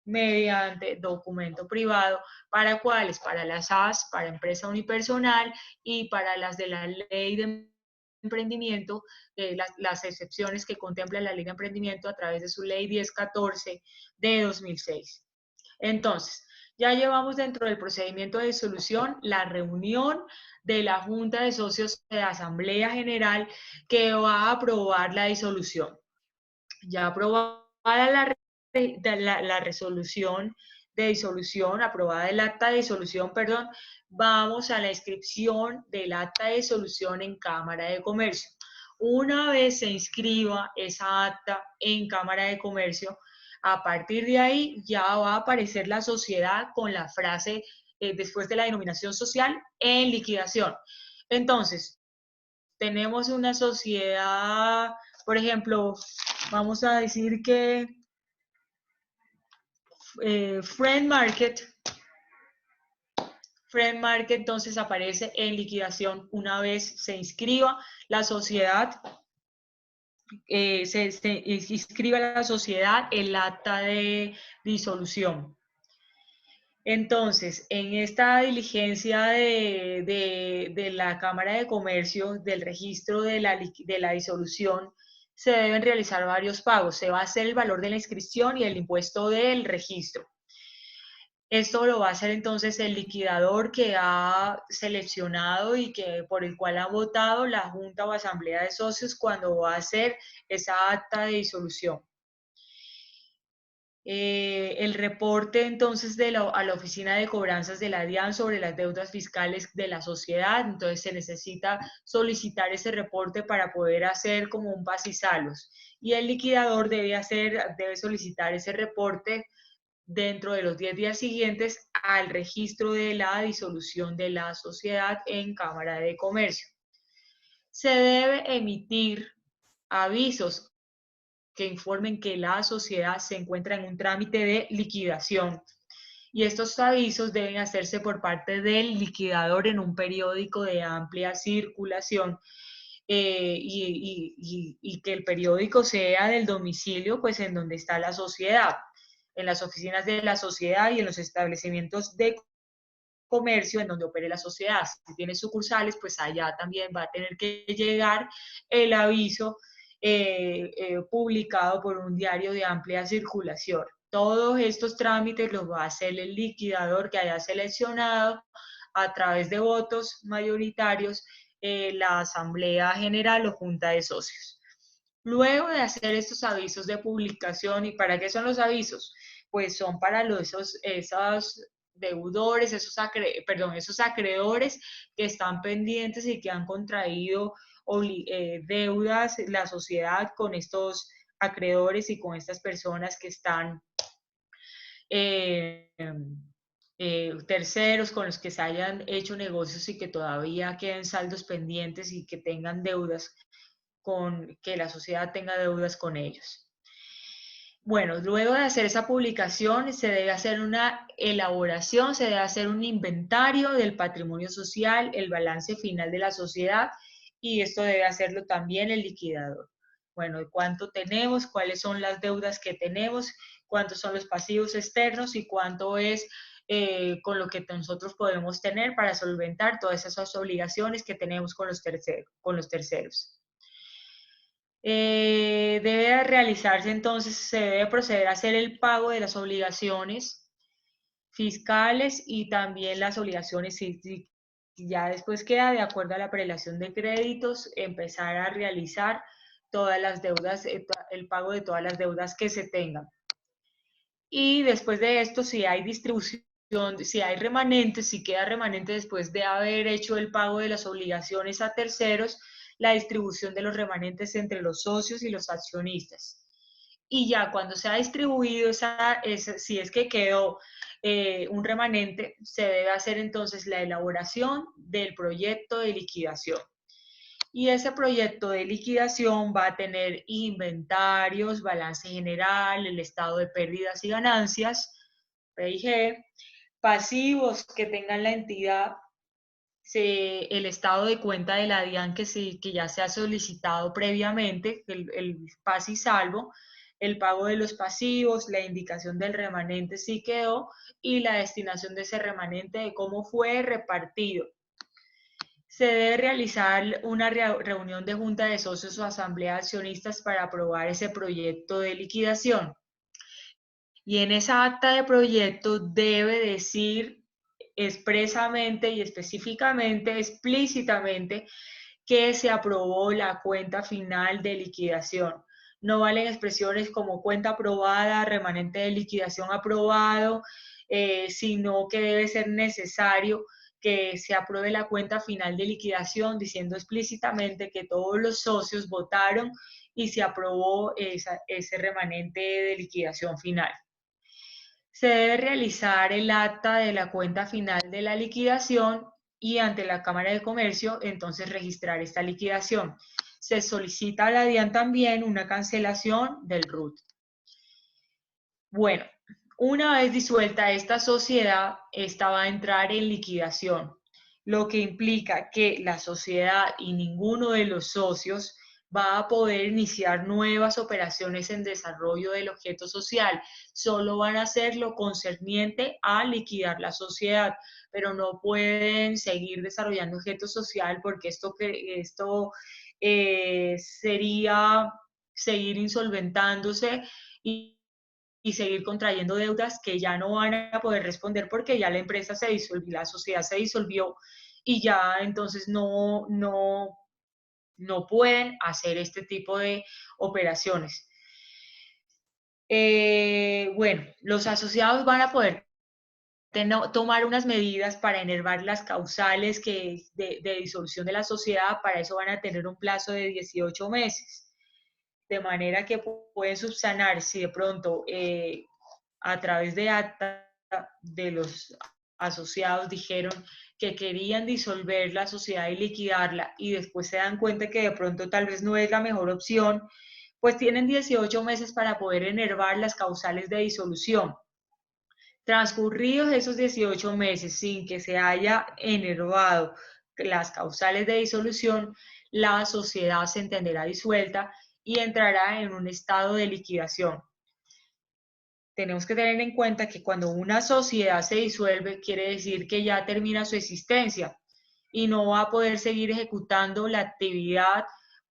mediante documento privado. ¿Para cuáles? Para las SAS, para empresa unipersonal y para las de la ley de emprendimiento, las excepciones que contempla la ley de emprendimiento a través de su ley 1014 de 2006. Entonces, ya llevamos dentro del procedimiento de disolución la reunión de la Junta de Socios de la Asamblea General que va a aprobar la disolución. Ya aprobada la resolución de disolución, aprobada el acta de disolución, perdón, vamos a la inscripción del acta de disolución en Cámara de Comercio. Una vez se inscriba esa acta en Cámara de Comercio, a partir de ahí ya va a aparecer la sociedad con la frase después de la denominación social en liquidación. Entonces, tenemos una sociedad, por ejemplo, vamos a decir que Friend Market entonces aparece en liquidación una vez se inscriba la sociedad, se inscriba la sociedad el acta de disolución. Entonces, en esta diligencia de la Cámara de Comercio, del registro de la disolución, se deben realizar varios pagos. Se va a hacer el valor de la inscripción y el impuesto del registro. Esto lo va a hacer entonces el liquidador que ha seleccionado y por el cual ha votado la Junta o Asamblea de Socios cuando va a hacer esa acta de disolución. El reporte entonces a la oficina de cobranzas de la DIAN sobre las deudas fiscales de la sociedad, entonces se necesita solicitar ese reporte para poder hacer como un pasisalos y el liquidador debe solicitar ese reporte dentro de los 10 días siguientes al registro de la disolución de la sociedad en Cámara de Comercio. Se debe emitir avisos que informen que la sociedad se encuentra en un trámite de liquidación. Y estos avisos deben hacerse por parte del liquidador en un periódico de amplia circulación y que el periódico sea del domicilio, pues en donde está la sociedad, en las oficinas de la sociedad y en los establecimientos de comercio en donde opere la sociedad. Si tiene sucursales, pues allá también va a tener que llegar el aviso publicado por un diario de amplia circulación. Todos estos trámites los va a hacer el liquidador que haya seleccionado a través de votos mayoritarios la Asamblea General o Junta de Socios. Luego de hacer estos avisos de publicación, ¿y para qué son los avisos? Pues son para esos deudores, esos acreedores que están pendientes y que han contraído deudas la sociedad con estos acreedores y con estas personas que están terceros con los que se hayan hecho negocios y que todavía queden saldos pendientes y que tengan deudas que la sociedad tenga deudas con ellos. Bueno, luego de hacer esa publicación se debe hacer una elaboración, se debe hacer un inventario del patrimonio social, el balance final de la sociedad y esto debe hacerlo también el liquidador. Bueno, ¿cuánto tenemos? ¿Cuáles son las deudas que tenemos? ¿Cuántos son los pasivos externos? ¿Y cuánto es con lo que nosotros podemos tener para solventar todas esas obligaciones que tenemos con los terceros? Debe realizarse entonces, se debe proceder a hacer el pago de las obligaciones fiscales y también las obligaciones, si ya después queda de acuerdo a la prelación de créditos, empezar a realizar todas las deudas, el pago de todas las deudas que se tengan. Y después de esto, si hay distribución, si hay remanentes, si queda remanente después de haber hecho el pago de las obligaciones a terceros, la distribución de los remanentes entre los socios y los accionistas. Y ya cuando se ha distribuido si es que quedó un remanente, se debe hacer entonces la elaboración del proyecto de liquidación. Y ese proyecto de liquidación va a tener inventarios, balance general, el estado de pérdidas y ganancias, PIG, pasivos que tengan la entidad, el estado de cuenta de la DIAN que ya se ha solicitado previamente, el paz y salvo, el pago de los pasivos, la indicación del remanente si quedó y la destinación de ese remanente de cómo fue repartido. Se debe realizar una reunión de junta de socios o asamblea de accionistas para aprobar ese proyecto de liquidación. Y en esa acta de proyecto debe decir expresamente y específicamente, explícitamente, que se aprobó la cuenta final de liquidación. No valen expresiones como cuenta aprobada, remanente de liquidación aprobado, sino que debe ser necesario que se apruebe la cuenta final de liquidación diciendo explícitamente que todos los socios votaron y se aprobó ese remanente de liquidación final. Se debe realizar el acta de la cuenta final de la liquidación y ante la Cámara de Comercio, entonces registrar esta liquidación. Se solicita a la DIAN también una cancelación del RUT. Bueno, una vez disuelta esta sociedad, esta va a entrar en liquidación, lo que implica que la sociedad y ninguno de los socios va a poder iniciar nuevas operaciones en desarrollo del objeto social. Solo van a hacer lo concerniente a liquidar la sociedad, pero no pueden seguir desarrollando objeto social porque esto sería seguir insolventándose y seguir contrayendo deudas que ya no van a poder responder porque ya la empresa se disolvió, la sociedad se disolvió y ya entonces no pueden hacer este tipo de operaciones. Bueno, los asociados van a poder tomar unas medidas para enervar las causales de disolución de la sociedad. Para eso van a tener un plazo de 18 meses. De manera que pueden subsanar si de pronto a través de acta de los asociados dijeron que querían disolver la sociedad y liquidarla y después se dan cuenta que de pronto tal vez no es la mejor opción, pues tienen 18 meses para poder enervar las causales de disolución. Transcurridos esos 18 meses sin que se haya enervado las causales de disolución, la sociedad se entenderá disuelta y entrará en un estado de liquidación. Tenemos que tener en cuenta que cuando una sociedad se disuelve, quiere decir que ya termina su existencia y no va a poder seguir ejecutando la actividad,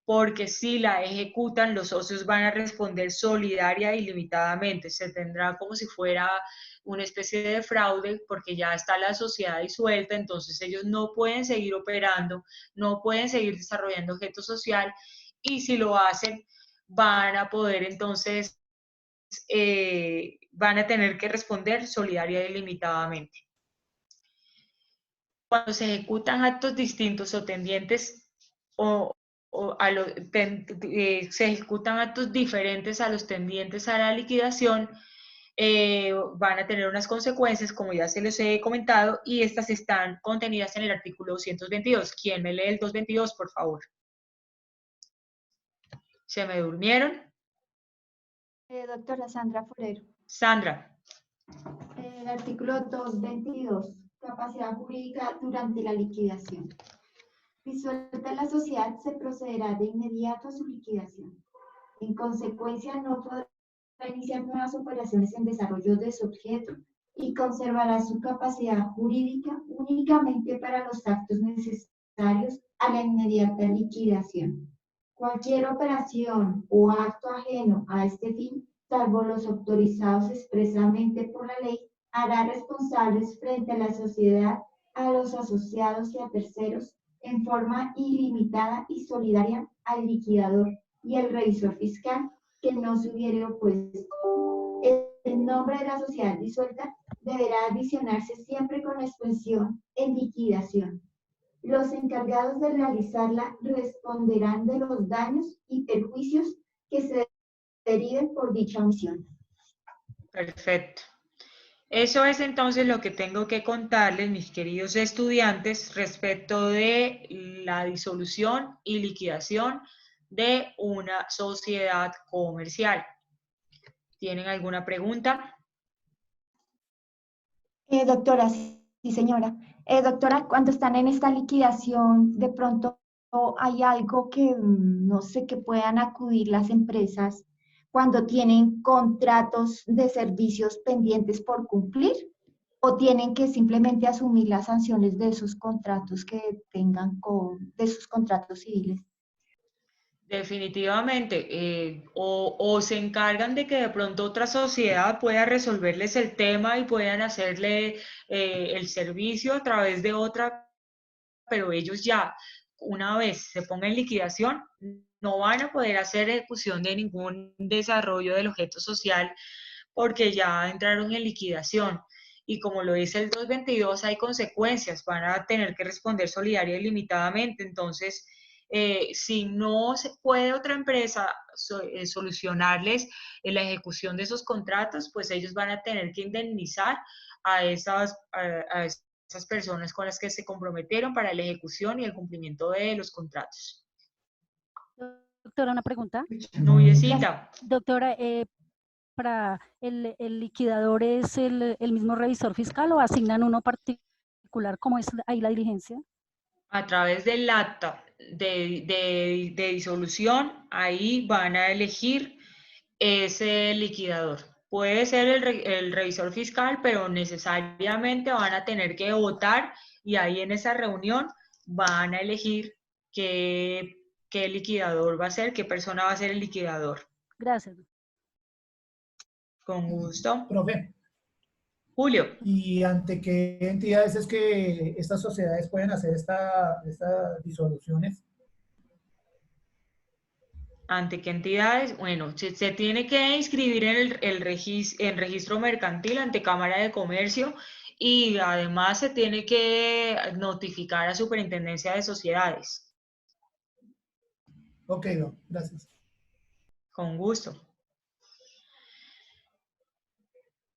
porque si la ejecutan, los socios van a responder solidaria y limitadamente. Se tendrá como si fuera una especie de fraude, porque ya está la sociedad disuelta, entonces ellos no pueden seguir operando, no pueden seguir desarrollando objeto social, y si lo hacen, van a poder entonces van a tener que responder solidaria y limitadamente. Cuando se ejecutan actos distintos o tendientes se ejecutan actos diferentes a los tendientes a la liquidación, van a tener unas consecuencias, como ya se les he comentado, y estas están contenidas en el artículo 222. ¿Quién me lee el 222, por favor? ¿Se me durmieron? Doctora Sandra Forero. Sandra. El artículo 222, capacidad jurídica durante la liquidación. Disuelta la sociedad, se procederá de inmediato a su liquidación. En consecuencia, no podrá iniciar nuevas operaciones en desarrollo de su objeto y conservará su capacidad jurídica únicamente para los actos necesarios a la inmediata liquidación. Cualquier operación o acto ajeno a este fin, salvo los autorizados expresamente por la ley, hará responsables frente a la sociedad, a los asociados y a terceros, en forma ilimitada y solidaria al liquidador y al revisor fiscal que no se hubiere opuesto. El nombre de la sociedad disuelta deberá adicionarse siempre con la expresión en liquidación. Los encargados de realizarla responderán de los daños y perjuicios que se deriven por dicha omisión. Perfecto. Eso es entonces lo que tengo que contarles, mis queridos estudiantes, respecto de la disolución y liquidación de una sociedad comercial. ¿Tienen alguna pregunta? Doctora, sí señora. Doctora, cuando están en esta liquidación, de pronto hay algo que, no sé, que puedan acudir las empresas cuando tienen contratos de servicios pendientes por cumplir, o tienen que simplemente asumir las sanciones de esos contratos que tengan de sus contratos civiles? Definitivamente, o se encargan de que de pronto otra sociedad pueda resolverles el tema y puedan hacerle el servicio a través de otra, pero ellos ya, una vez se ponga en liquidación, no van a poder hacer ejecución de ningún desarrollo del objeto social porque ya entraron en liquidación. Y como lo dice el 222, hay consecuencias, van a tener que responder solidaria y limitadamente. Entonces, si no se puede otra empresa solucionarles la ejecución de esos contratos, pues ellos van a tener que indemnizar a esas personas con las que se comprometieron para la ejecución y el cumplimiento de los contratos. Doctora, una pregunta. Nubiecita. Doctora, para el liquidador, ¿es el mismo revisor fiscal o asignan uno particular? ¿Cómo es ahí la diligencia? A través del acta de disolución, ahí van a elegir ese liquidador. Puede ser el revisor fiscal, pero necesariamente van a tener que votar y ahí en esa reunión van a elegir qué liquidador va a ser, qué persona va a ser el liquidador. Gracias. Con gusto. Profe. Julio. ¿Y ante qué entidades es que estas sociedades pueden hacer estas disoluciones? ¿Ante qué entidades? Bueno, se tiene que inscribir en el registro mercantil ante Cámara de Comercio y además se tiene que notificar a Superintendencia de Sociedades. Ok, gracias. Con gusto.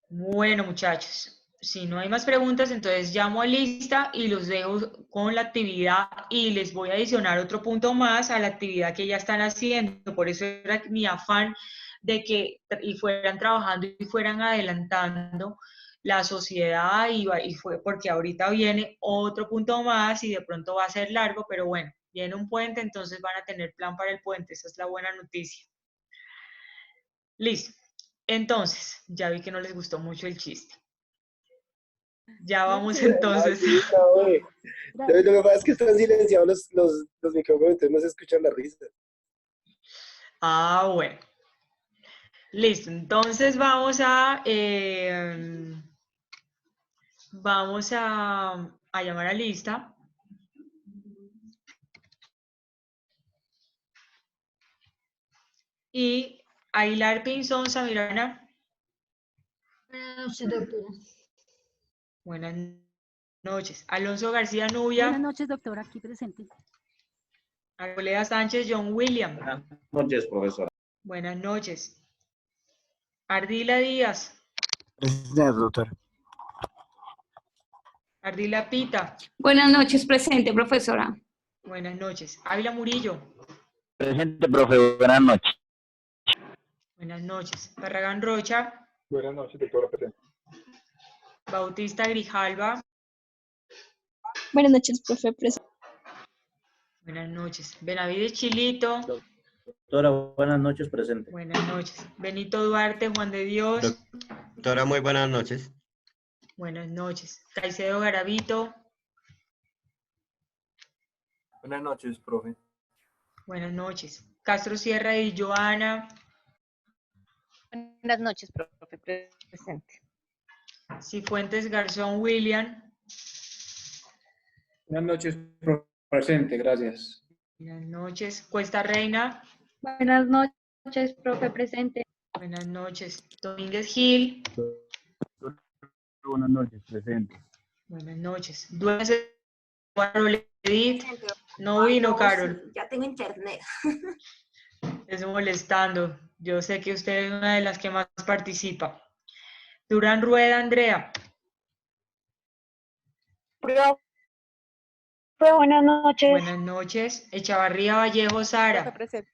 Bueno, muchachos, si no hay más preguntas, entonces llamo a lista y los dejo con la actividad y les voy a adicionar otro punto más a la actividad que ya están haciendo. Por eso era mi afán de que fueran trabajando y fueran adelantando la sociedad y fue porque ahorita viene otro punto más y de pronto va a ser largo, pero bueno, viene un puente, entonces van a tener plan para el puente. Esa es la buena noticia. Listo. Entonces, ya vi que no les gustó mucho el chiste. Ya vamos entonces. Lo que pasa es que están silenciados los micrófonos, entonces no se escuchan las risas. Ah, bueno. Listo, entonces vamos a llamar a lista. Y Aguilar Pinzón Samirana. Buenas noches, doctora. Buenas noches. Alonso García Nubia. Buenas noches, doctora, aquí presente. Arboleda Sánchez John William. Buenas noches, profesora. Buenas noches. Ardila Díaz. Presente, doctora. Ardila Pita. Buenas noches, presente, profesora. Buenas noches. Ávila Murillo. Presente, profe. Buenas noches. Buenas noches. Barragán Rocha. Buenas noches, doctora, presente. Bautista Grijalva. Buenas noches, profe, presente. Buenas noches. Benavides Chilito. Doctora, buenas noches, presente. Buenas noches. Benito Duarte, Juan de Dios. Doctora, muy buenas noches. Buenas noches. Caicedo Garavito. Buenas noches, profe. Buenas noches. Castro Sierra y Joana. Buenas noches, profe, presente. Cifuentes Garzón William. Buenas noches, profe, presente, gracias. Buenas noches. Cuesta Reina. Buenas noches, profe, presente. Buenas noches. Domínguez Gil. Buenas noches, presente. Buenas noches. Dueñas Carol Edith. No vino, Carol. Ya tengo internet. Es molestando. Yo sé que usted es una de las que más participa. Durán Rueda, Andrea. Profe, buenas noches. Buenas noches. Echavarría Vallejo, Sara. Presente.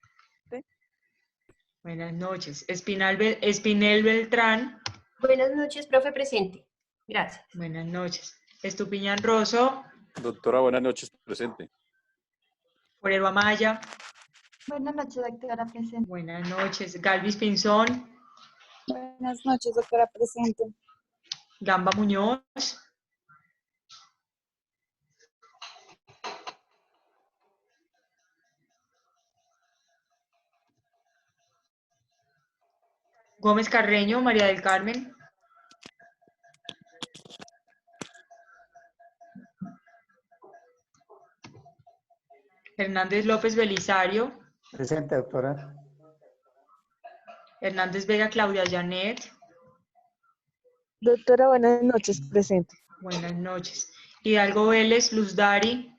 Buenas noches. Espinel Beltrán. Buenas noches, profe, presente. Gracias. Buenas noches. Estupiñán Rosso. Doctora, buenas noches, presente. Forero Amaya. Buenas noches, doctora presente. Buenas noches. Galvis Pinzón. Buenas noches, doctora presente. Gamba Muñoz. Gómez Carreño, María del Carmen. Hernández López Belisario. Presente, doctora. Hernández Vega Claudia Janet. Doctora, buenas noches, presente. Buenas noches. Hidalgo Vélez, Luz Dari.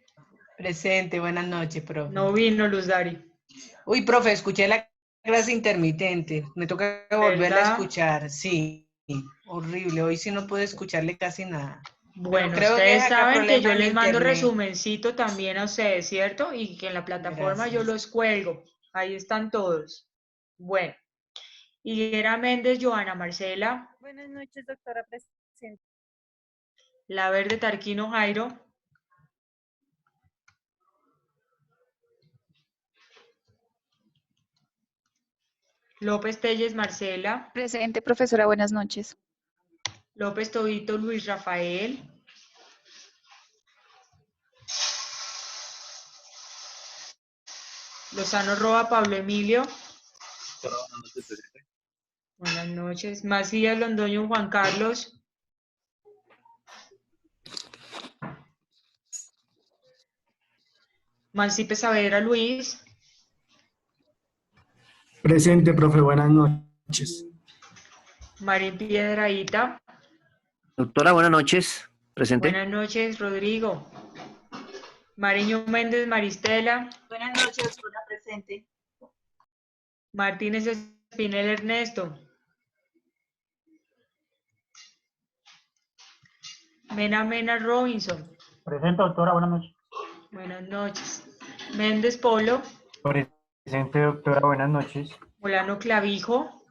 Presente, buenas noches, profe. No vino Luz Dari. Uy, profe, escuché la clase intermitente. Me toca volverla a escuchar. Sí, horrible. Hoy sí no pude escucharle casi nada. Bueno, creo ustedes que saben que yo en les mando internet. resumencito también a ustedes, ¿cierto? Y que en la plataforma yo los cuelgo. Ahí están todos. Bueno. Higuera Méndez, Joana Marcela. Buenas noches, doctora presente. La Verde Tarquino Jairo. López Telles Marcela. Presente, profesora, buenas noches. López Tobito Luis Rafael. Lozano Roa Pablo Emilio. Buenas noches. Macías Londoño Juan Carlos. Mancipe Saavedra Luis. Presente, profe, buenas noches. Marín Piedrahíta. Doctora, buenas noches. Presente. Buenas noches, Rodrigo. Mariño Méndez Maristela. Buenas noches, doctora presente. Martínez Espinel Ernesto. Mena Robinson. Presente, doctora, buenas noches. Buenas noches. Méndez Polo. Presente, doctora, buenas noches. Molano Clavijo.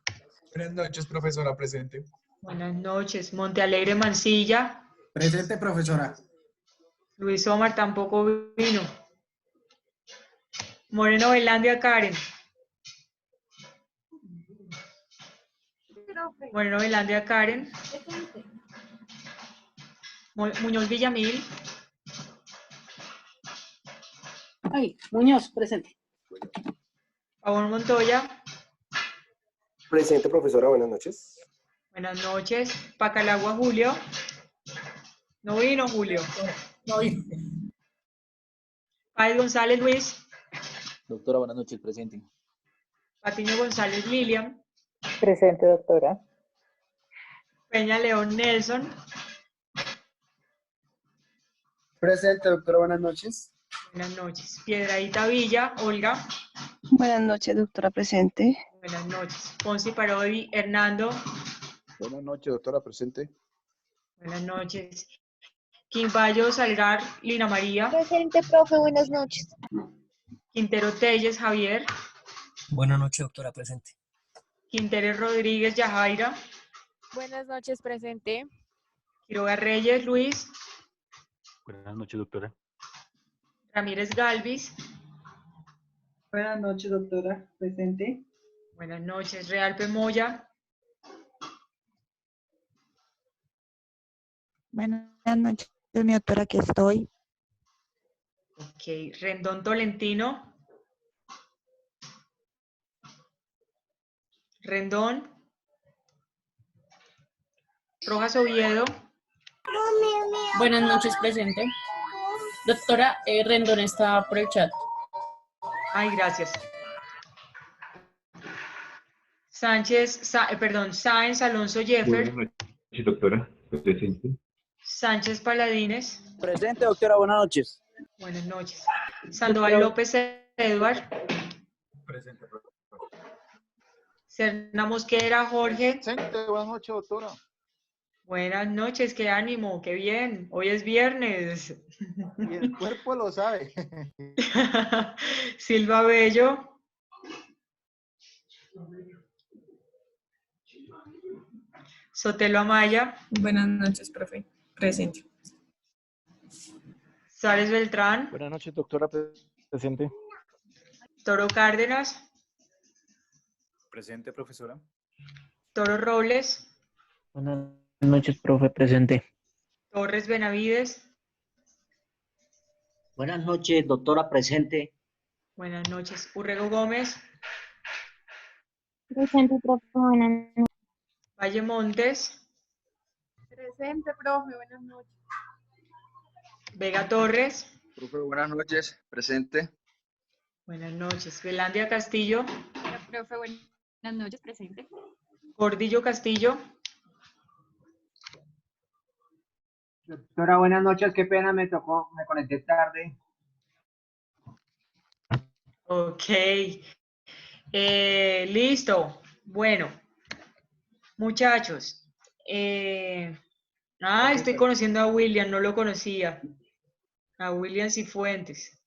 Buenas noches, profesora presente. Buenas noches. Montealegre Mancilla. Presente, profesora. Luis Omar tampoco vino. Moreno Velandia Karen. Moreno Velandia Karen. Muñoz Villamil. Ay, Muñoz, presente. Pavón Montoya. Presente, profesora, buenas noches. Buenas noches. Pacalagua Julio. No vino Julio. No vino. Páez González Luis. Doctora, buenas noches, presente. Patiño González Lilian. Presente, doctora. Peña León Nelson. Presente, doctora, buenas noches. Buenas noches. Piedradita Villa, Olga. Buenas noches, doctora presente. Buenas noches. Ponce Parodi, Hernando. Buenas noches, doctora presente. Buenas noches. Quimbayo Salgar, Lina María. Presente, profe, buenas noches. Quintero Telles, Javier. Buenas noches, doctora presente. Quintero Rodríguez, Yajaira. Buenas noches, presente. Quiroga Reyes, Luis. Buenas noches, doctora. Ramírez Galvis. Buenas noches, doctora. Presente. Buenas noches. Realpe Moya. Buenas noches, mi doctora, aquí estoy. Ok. Rendón Tolentino. Rendón. Rojas Oviedo. Buenas noches, presente. Doctora, Rendón está por el chat. Ay, gracias. Sáenz Alonso Jeffer. Buenas noches, doctora presente. Sánchez Paladines. Presente, doctora, buenas noches. Buenas noches. Sandoval López Edward. Presente, profesora. Serna Mosquera Jorge. Presente, buenas noches, doctora. Buenas noches, qué ánimo, qué bien. Hoy es viernes. Y el cuerpo lo sabe. Silva Bello. Sotelo Amaya. Buenas noches, profe. Presente. Suárez Beltrán. Buenas noches, doctora presente. Toro Cárdenas. Presente, profesora. Toro Robles. Buenas noches, profe, presente. Torres Benavides. Buenas noches, doctora, presente. Buenas noches. Urrego Gómez. Presente, profe. Buenas noches. Valle Montes. Presente, profe. Buenas noches. Vega Torres. Profe, buenas noches. Presente. Buenas noches. Velandia Castillo. Profe, buenas noches, presente. Gordillo Castillo. Doctora, buenas noches. Qué pena, me conecté tarde. Ok. Listo. Bueno, muchachos. Estoy conociendo a William, no lo conocía. A William Cifuentes.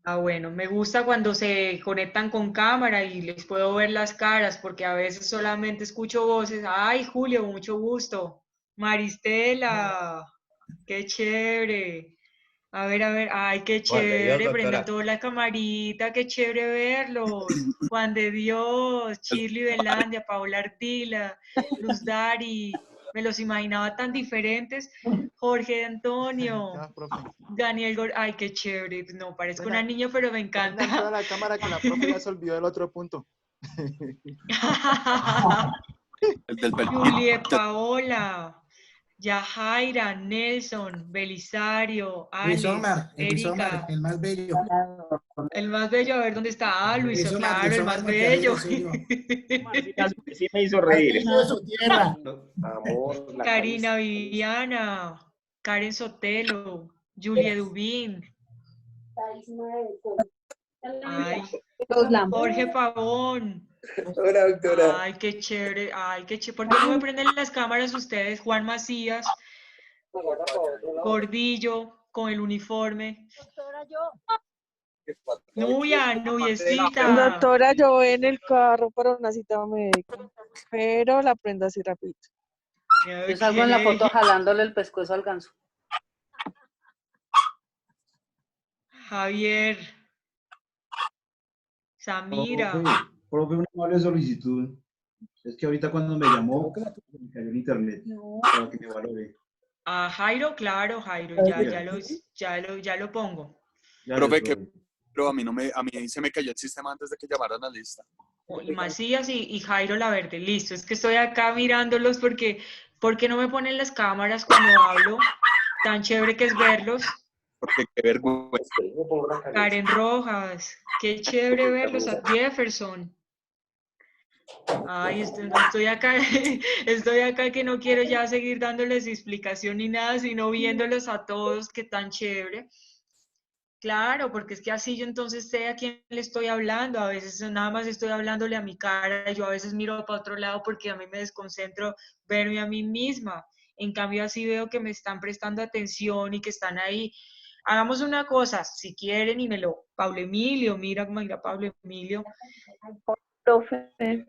Bueno, me gusta cuando se conectan con cámara y les puedo ver las caras, porque a veces solamente escucho voces. Ay, Julio, mucho gusto. Maristela, qué chévere. A ver, ay, qué chévere. Prenda toda la camarita, qué chévere verlos. Juan de Dios, Shirley Velandia, Paola Ardila, Luz Dari. Me los imaginaba tan diferentes. Jorge Antonio, Daniel ay, qué chévere. No, parezco una niña, pero me encanta. Toda la cámara que la profe ya se olvidó del otro punto. El del Julie, Paola, Yajaira, Nelson, Belisario, Luis Alex, Omar, Erika. el más bello. El más bello, a ver dónde está. Luis, Omar, claro, el más bello. Sí me hizo reír. Amor, la Karina Viviana, Karen Sotelo, Julia Dubín. Ay, Jorge Pavón. Hola, doctora. Ay, qué chévere. Ay, qué chévere. ¿Por qué no me prenden las cámaras ustedes? Juan Macías, Gordillo, con el uniforme. Nubiecita. Doctora, yo voy en el carro para una cita médica, pero la prendo así rápido. Yo salgo en la foto jalándole el pescuezo al ganso. Javier. Samira. Profe, una amable solicitud. Es que ahorita cuando me llamó, me cayó el internet para que me valore. A Jairo, claro, Jairo, ya lo pongo. Profe, pero a mí se me cayó el sistema antes de que llamaran a la lista. Y Macías y Jairo Laverde, listo. Es que estoy acá mirándolos porque no me ponen las cámaras cuando hablo. Tan chévere que es verlos. Porque qué vergüenza. Karen Rojas, qué chévere verlos. A Jefferson. Ay, estoy acá que no quiero ya seguir dándoles explicación ni nada, sino viéndolos a todos, que tan chévere. Claro, porque es que así yo entonces sé a quién le estoy hablando. A veces nada más estoy hablándole a mi cara, yo a veces miro para otro lado porque a mí me desconcentro verme a mí misma. En cambio así veo que me están prestando atención y que están ahí. Hagamos una cosa, si quieren y Pablo Emilio, mira Pablo Emilio. Profe.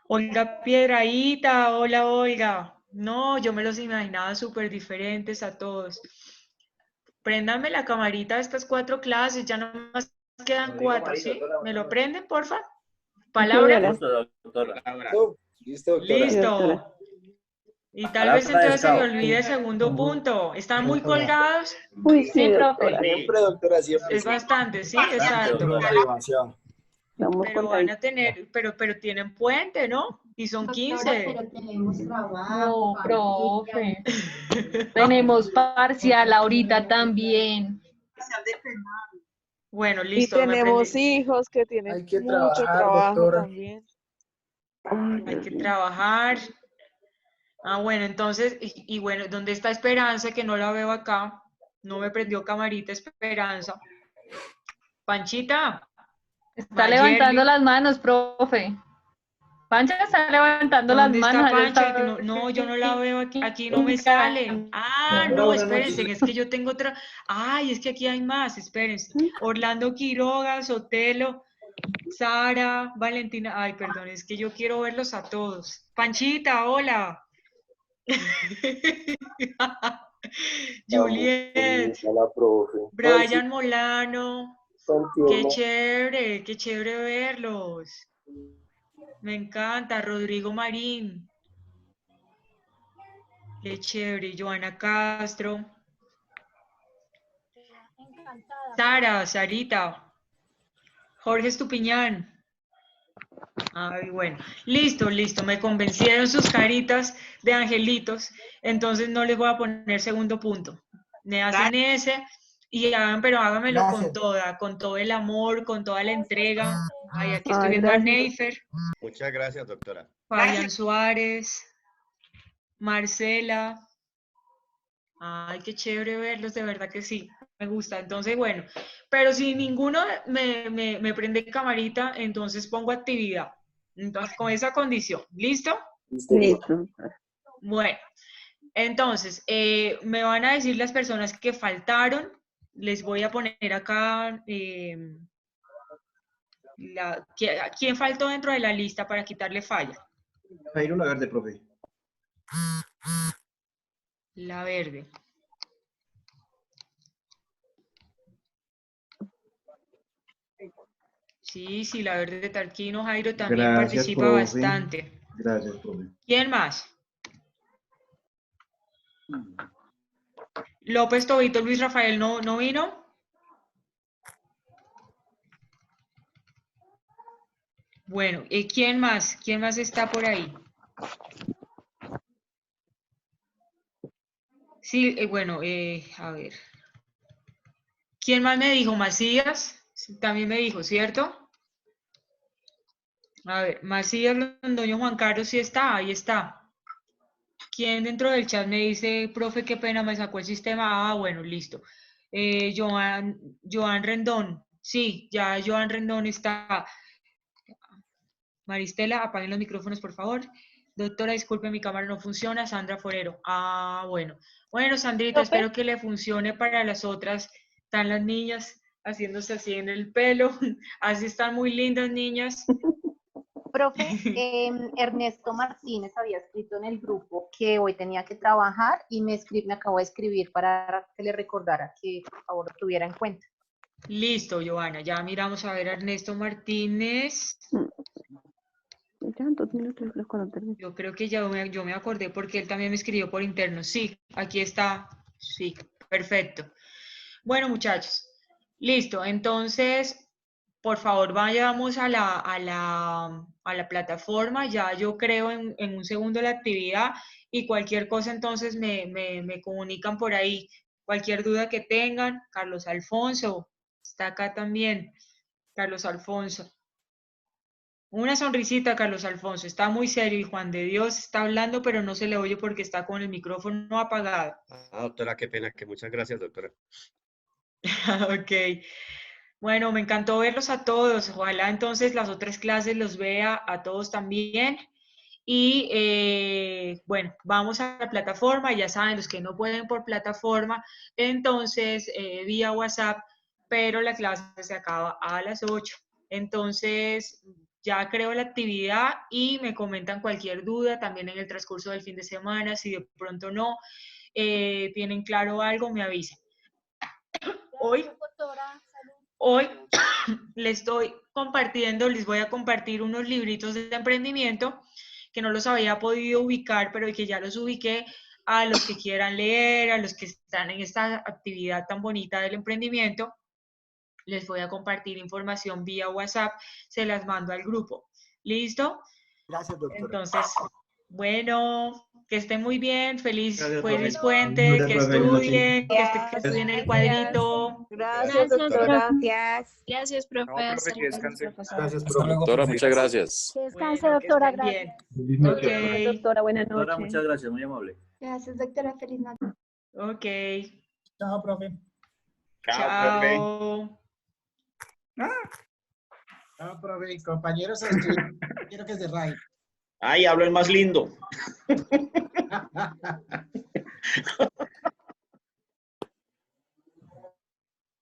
Olga Piedraíta, hola Olga. No, yo me los imaginaba súper diferentes a todos. Préndanme la camarita de estas 4 clases, ya nomás quedan 4, ¿sí? ¿Me lo prenden, porfa? ¿Palabra? Listo, doctora. Listo. Y tal vez entonces se me olvide el segundo punto. ¿Están muy colgados? Uy, sí, profe. Siempre, doctora, siempre. Es bastante, sí, exacto. Pero van a tener, pero tienen puente, ¿no? Y son 15. Pero tenemos trabajo. No, profe. Tenemos parcial ahorita también. Bueno, listo. Y tenemos hijos que tienen mucho trabajo doctora. también. Hay que trabajar. Bueno, entonces, y bueno, ¿dónde está Esperanza? Que no la veo acá. No me prendió camarita Esperanza. Panchita. Está levantando las manos, profe. Pancha está levantando las manos. ¿Dónde está Pancha? No, yo no la veo aquí. Aquí no me sale. No, espérense, es que yo tengo otra. Ay, es que aquí hay más, espérense. Orlando Quiroga, Sotelo, Sara, Valentina. Ay, perdón, es que yo quiero verlos a todos. Panchita, hola. Juliet, Hola, profe. Brian Molano, qué chévere verlos. Me encanta, Rodrigo Marín. Qué chévere, Joana Castro. Sara, Sarita. Jorge Estupiñán. Ay, bueno. Listo, me convencieron sus caritas de angelitos, entonces no les voy a poner segundo punto. Me hacen ese y pero hágamelo con todo el amor, con toda la entrega. Ay, aquí estoy viendo a Neifer, Muchas gracias, doctora. Fabián Suárez, Marcela. Ay, qué chévere verlos, de verdad que sí, me gusta. Entonces, bueno, pero si ninguno me prende camarita, entonces pongo actividad. Entonces, con esa condición, ¿listo? Listo. Bueno, entonces, me van a decir las personas que faltaron. Les voy a poner acá quién faltó dentro de la lista para quitarle falla. Jairo, la verde, profe. La verde. Sí, la verde de Tarquino, Jairo también participa bastante. Gracias, profe. ¿Quién más? López Tobito, Luis Rafael, ¿no vino? Bueno, ¿quién más? ¿Quién más está por ahí? Sí, bueno, a ver. ¿Quién más me dijo? Macías, también me dijo, ¿cierto? A ver, Macías Londoño Juan Carlos, sí está, ahí está. ¿Quién dentro del chat me dice, profe, qué pena, me sacó el sistema? Ah, bueno, listo. Joan Rendón, sí, ya Joan Rendón está. Maristela, apaguen los micrófonos, por favor. Doctora, disculpe, mi cámara no funciona. Sandra Forero. Ah, bueno. Bueno, Sandrita, espero que le funcione para las otras. Están las niñas haciéndose así en el pelo. Así están muy lindas, niñas. Profe, Ernesto Martínez había escrito en el grupo que hoy tenía que trabajar y me acabó de escribir para que le recordara que por favor lo tuviera en cuenta. Listo, Joana. Ya miramos a ver a Ernesto Martínez. Yo creo que yo me acordé porque él también me escribió por interno. Sí, aquí está. Sí, perfecto. Bueno, muchachos. Listo. Entonces, por favor, vayamos a la plataforma. Ya yo creo en un segundo la actividad y cualquier cosa entonces me comunican por ahí. Cualquier duda que tengan. Carlos Alfonso está acá también. Carlos Alfonso. Una sonrisita, Carlos Alfonso. Está muy serio y Juan de Dios está hablando, pero no se le oye porque está con el micrófono apagado. Ah, doctora, qué pena, que muchas gracias, doctora. Ok. Bueno, me encantó verlos a todos. Ojalá entonces las otras clases los vea a todos también. Y bueno, vamos a la plataforma. Ya saben, los que no pueden por plataforma, entonces vía WhatsApp, pero la clase se acaba a las 8. Entonces, ya creo la actividad y me comentan cualquier duda también en el transcurso del fin de semana. Si de pronto no tienen claro algo, me avisen. Hoy les voy a compartir unos libritos de emprendimiento que no los había podido ubicar, pero que ya los ubiqué a los que quieran leer, a los que están en esta actividad tan bonita del emprendimiento. Les voy a compartir información vía WhatsApp, se las mando al grupo. ¿Listo? Gracias, doctora. Entonces, bueno, que estén muy bien, feliz puente, Gracias, que profe. estudien, que estudien el cuadrito. Gracias, doctora. Gracias, profe. Profe, que descanse. Gracias, Hasta luego, Doctora, profe. muchas gracias. Que descanse, Bueno, que doctora. estén bien. Gracias. Feliz noche, Ok. profe. Doctora, buenas Doctora, noches. muchas gracias, muy amable. Gracias, doctora. Feliz noche. Ok. Chao, profe. Chao. Chao, profe. Compañeros, quiero que se rayen. Ay, hablo el más lindo.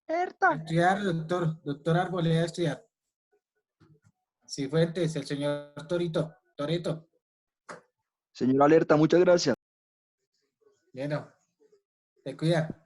Estudiar, doctor Arboleda, estudiar. Cifuentes, el señor Toreto. Señor Alerta, muchas gracias. Bueno, te cuida.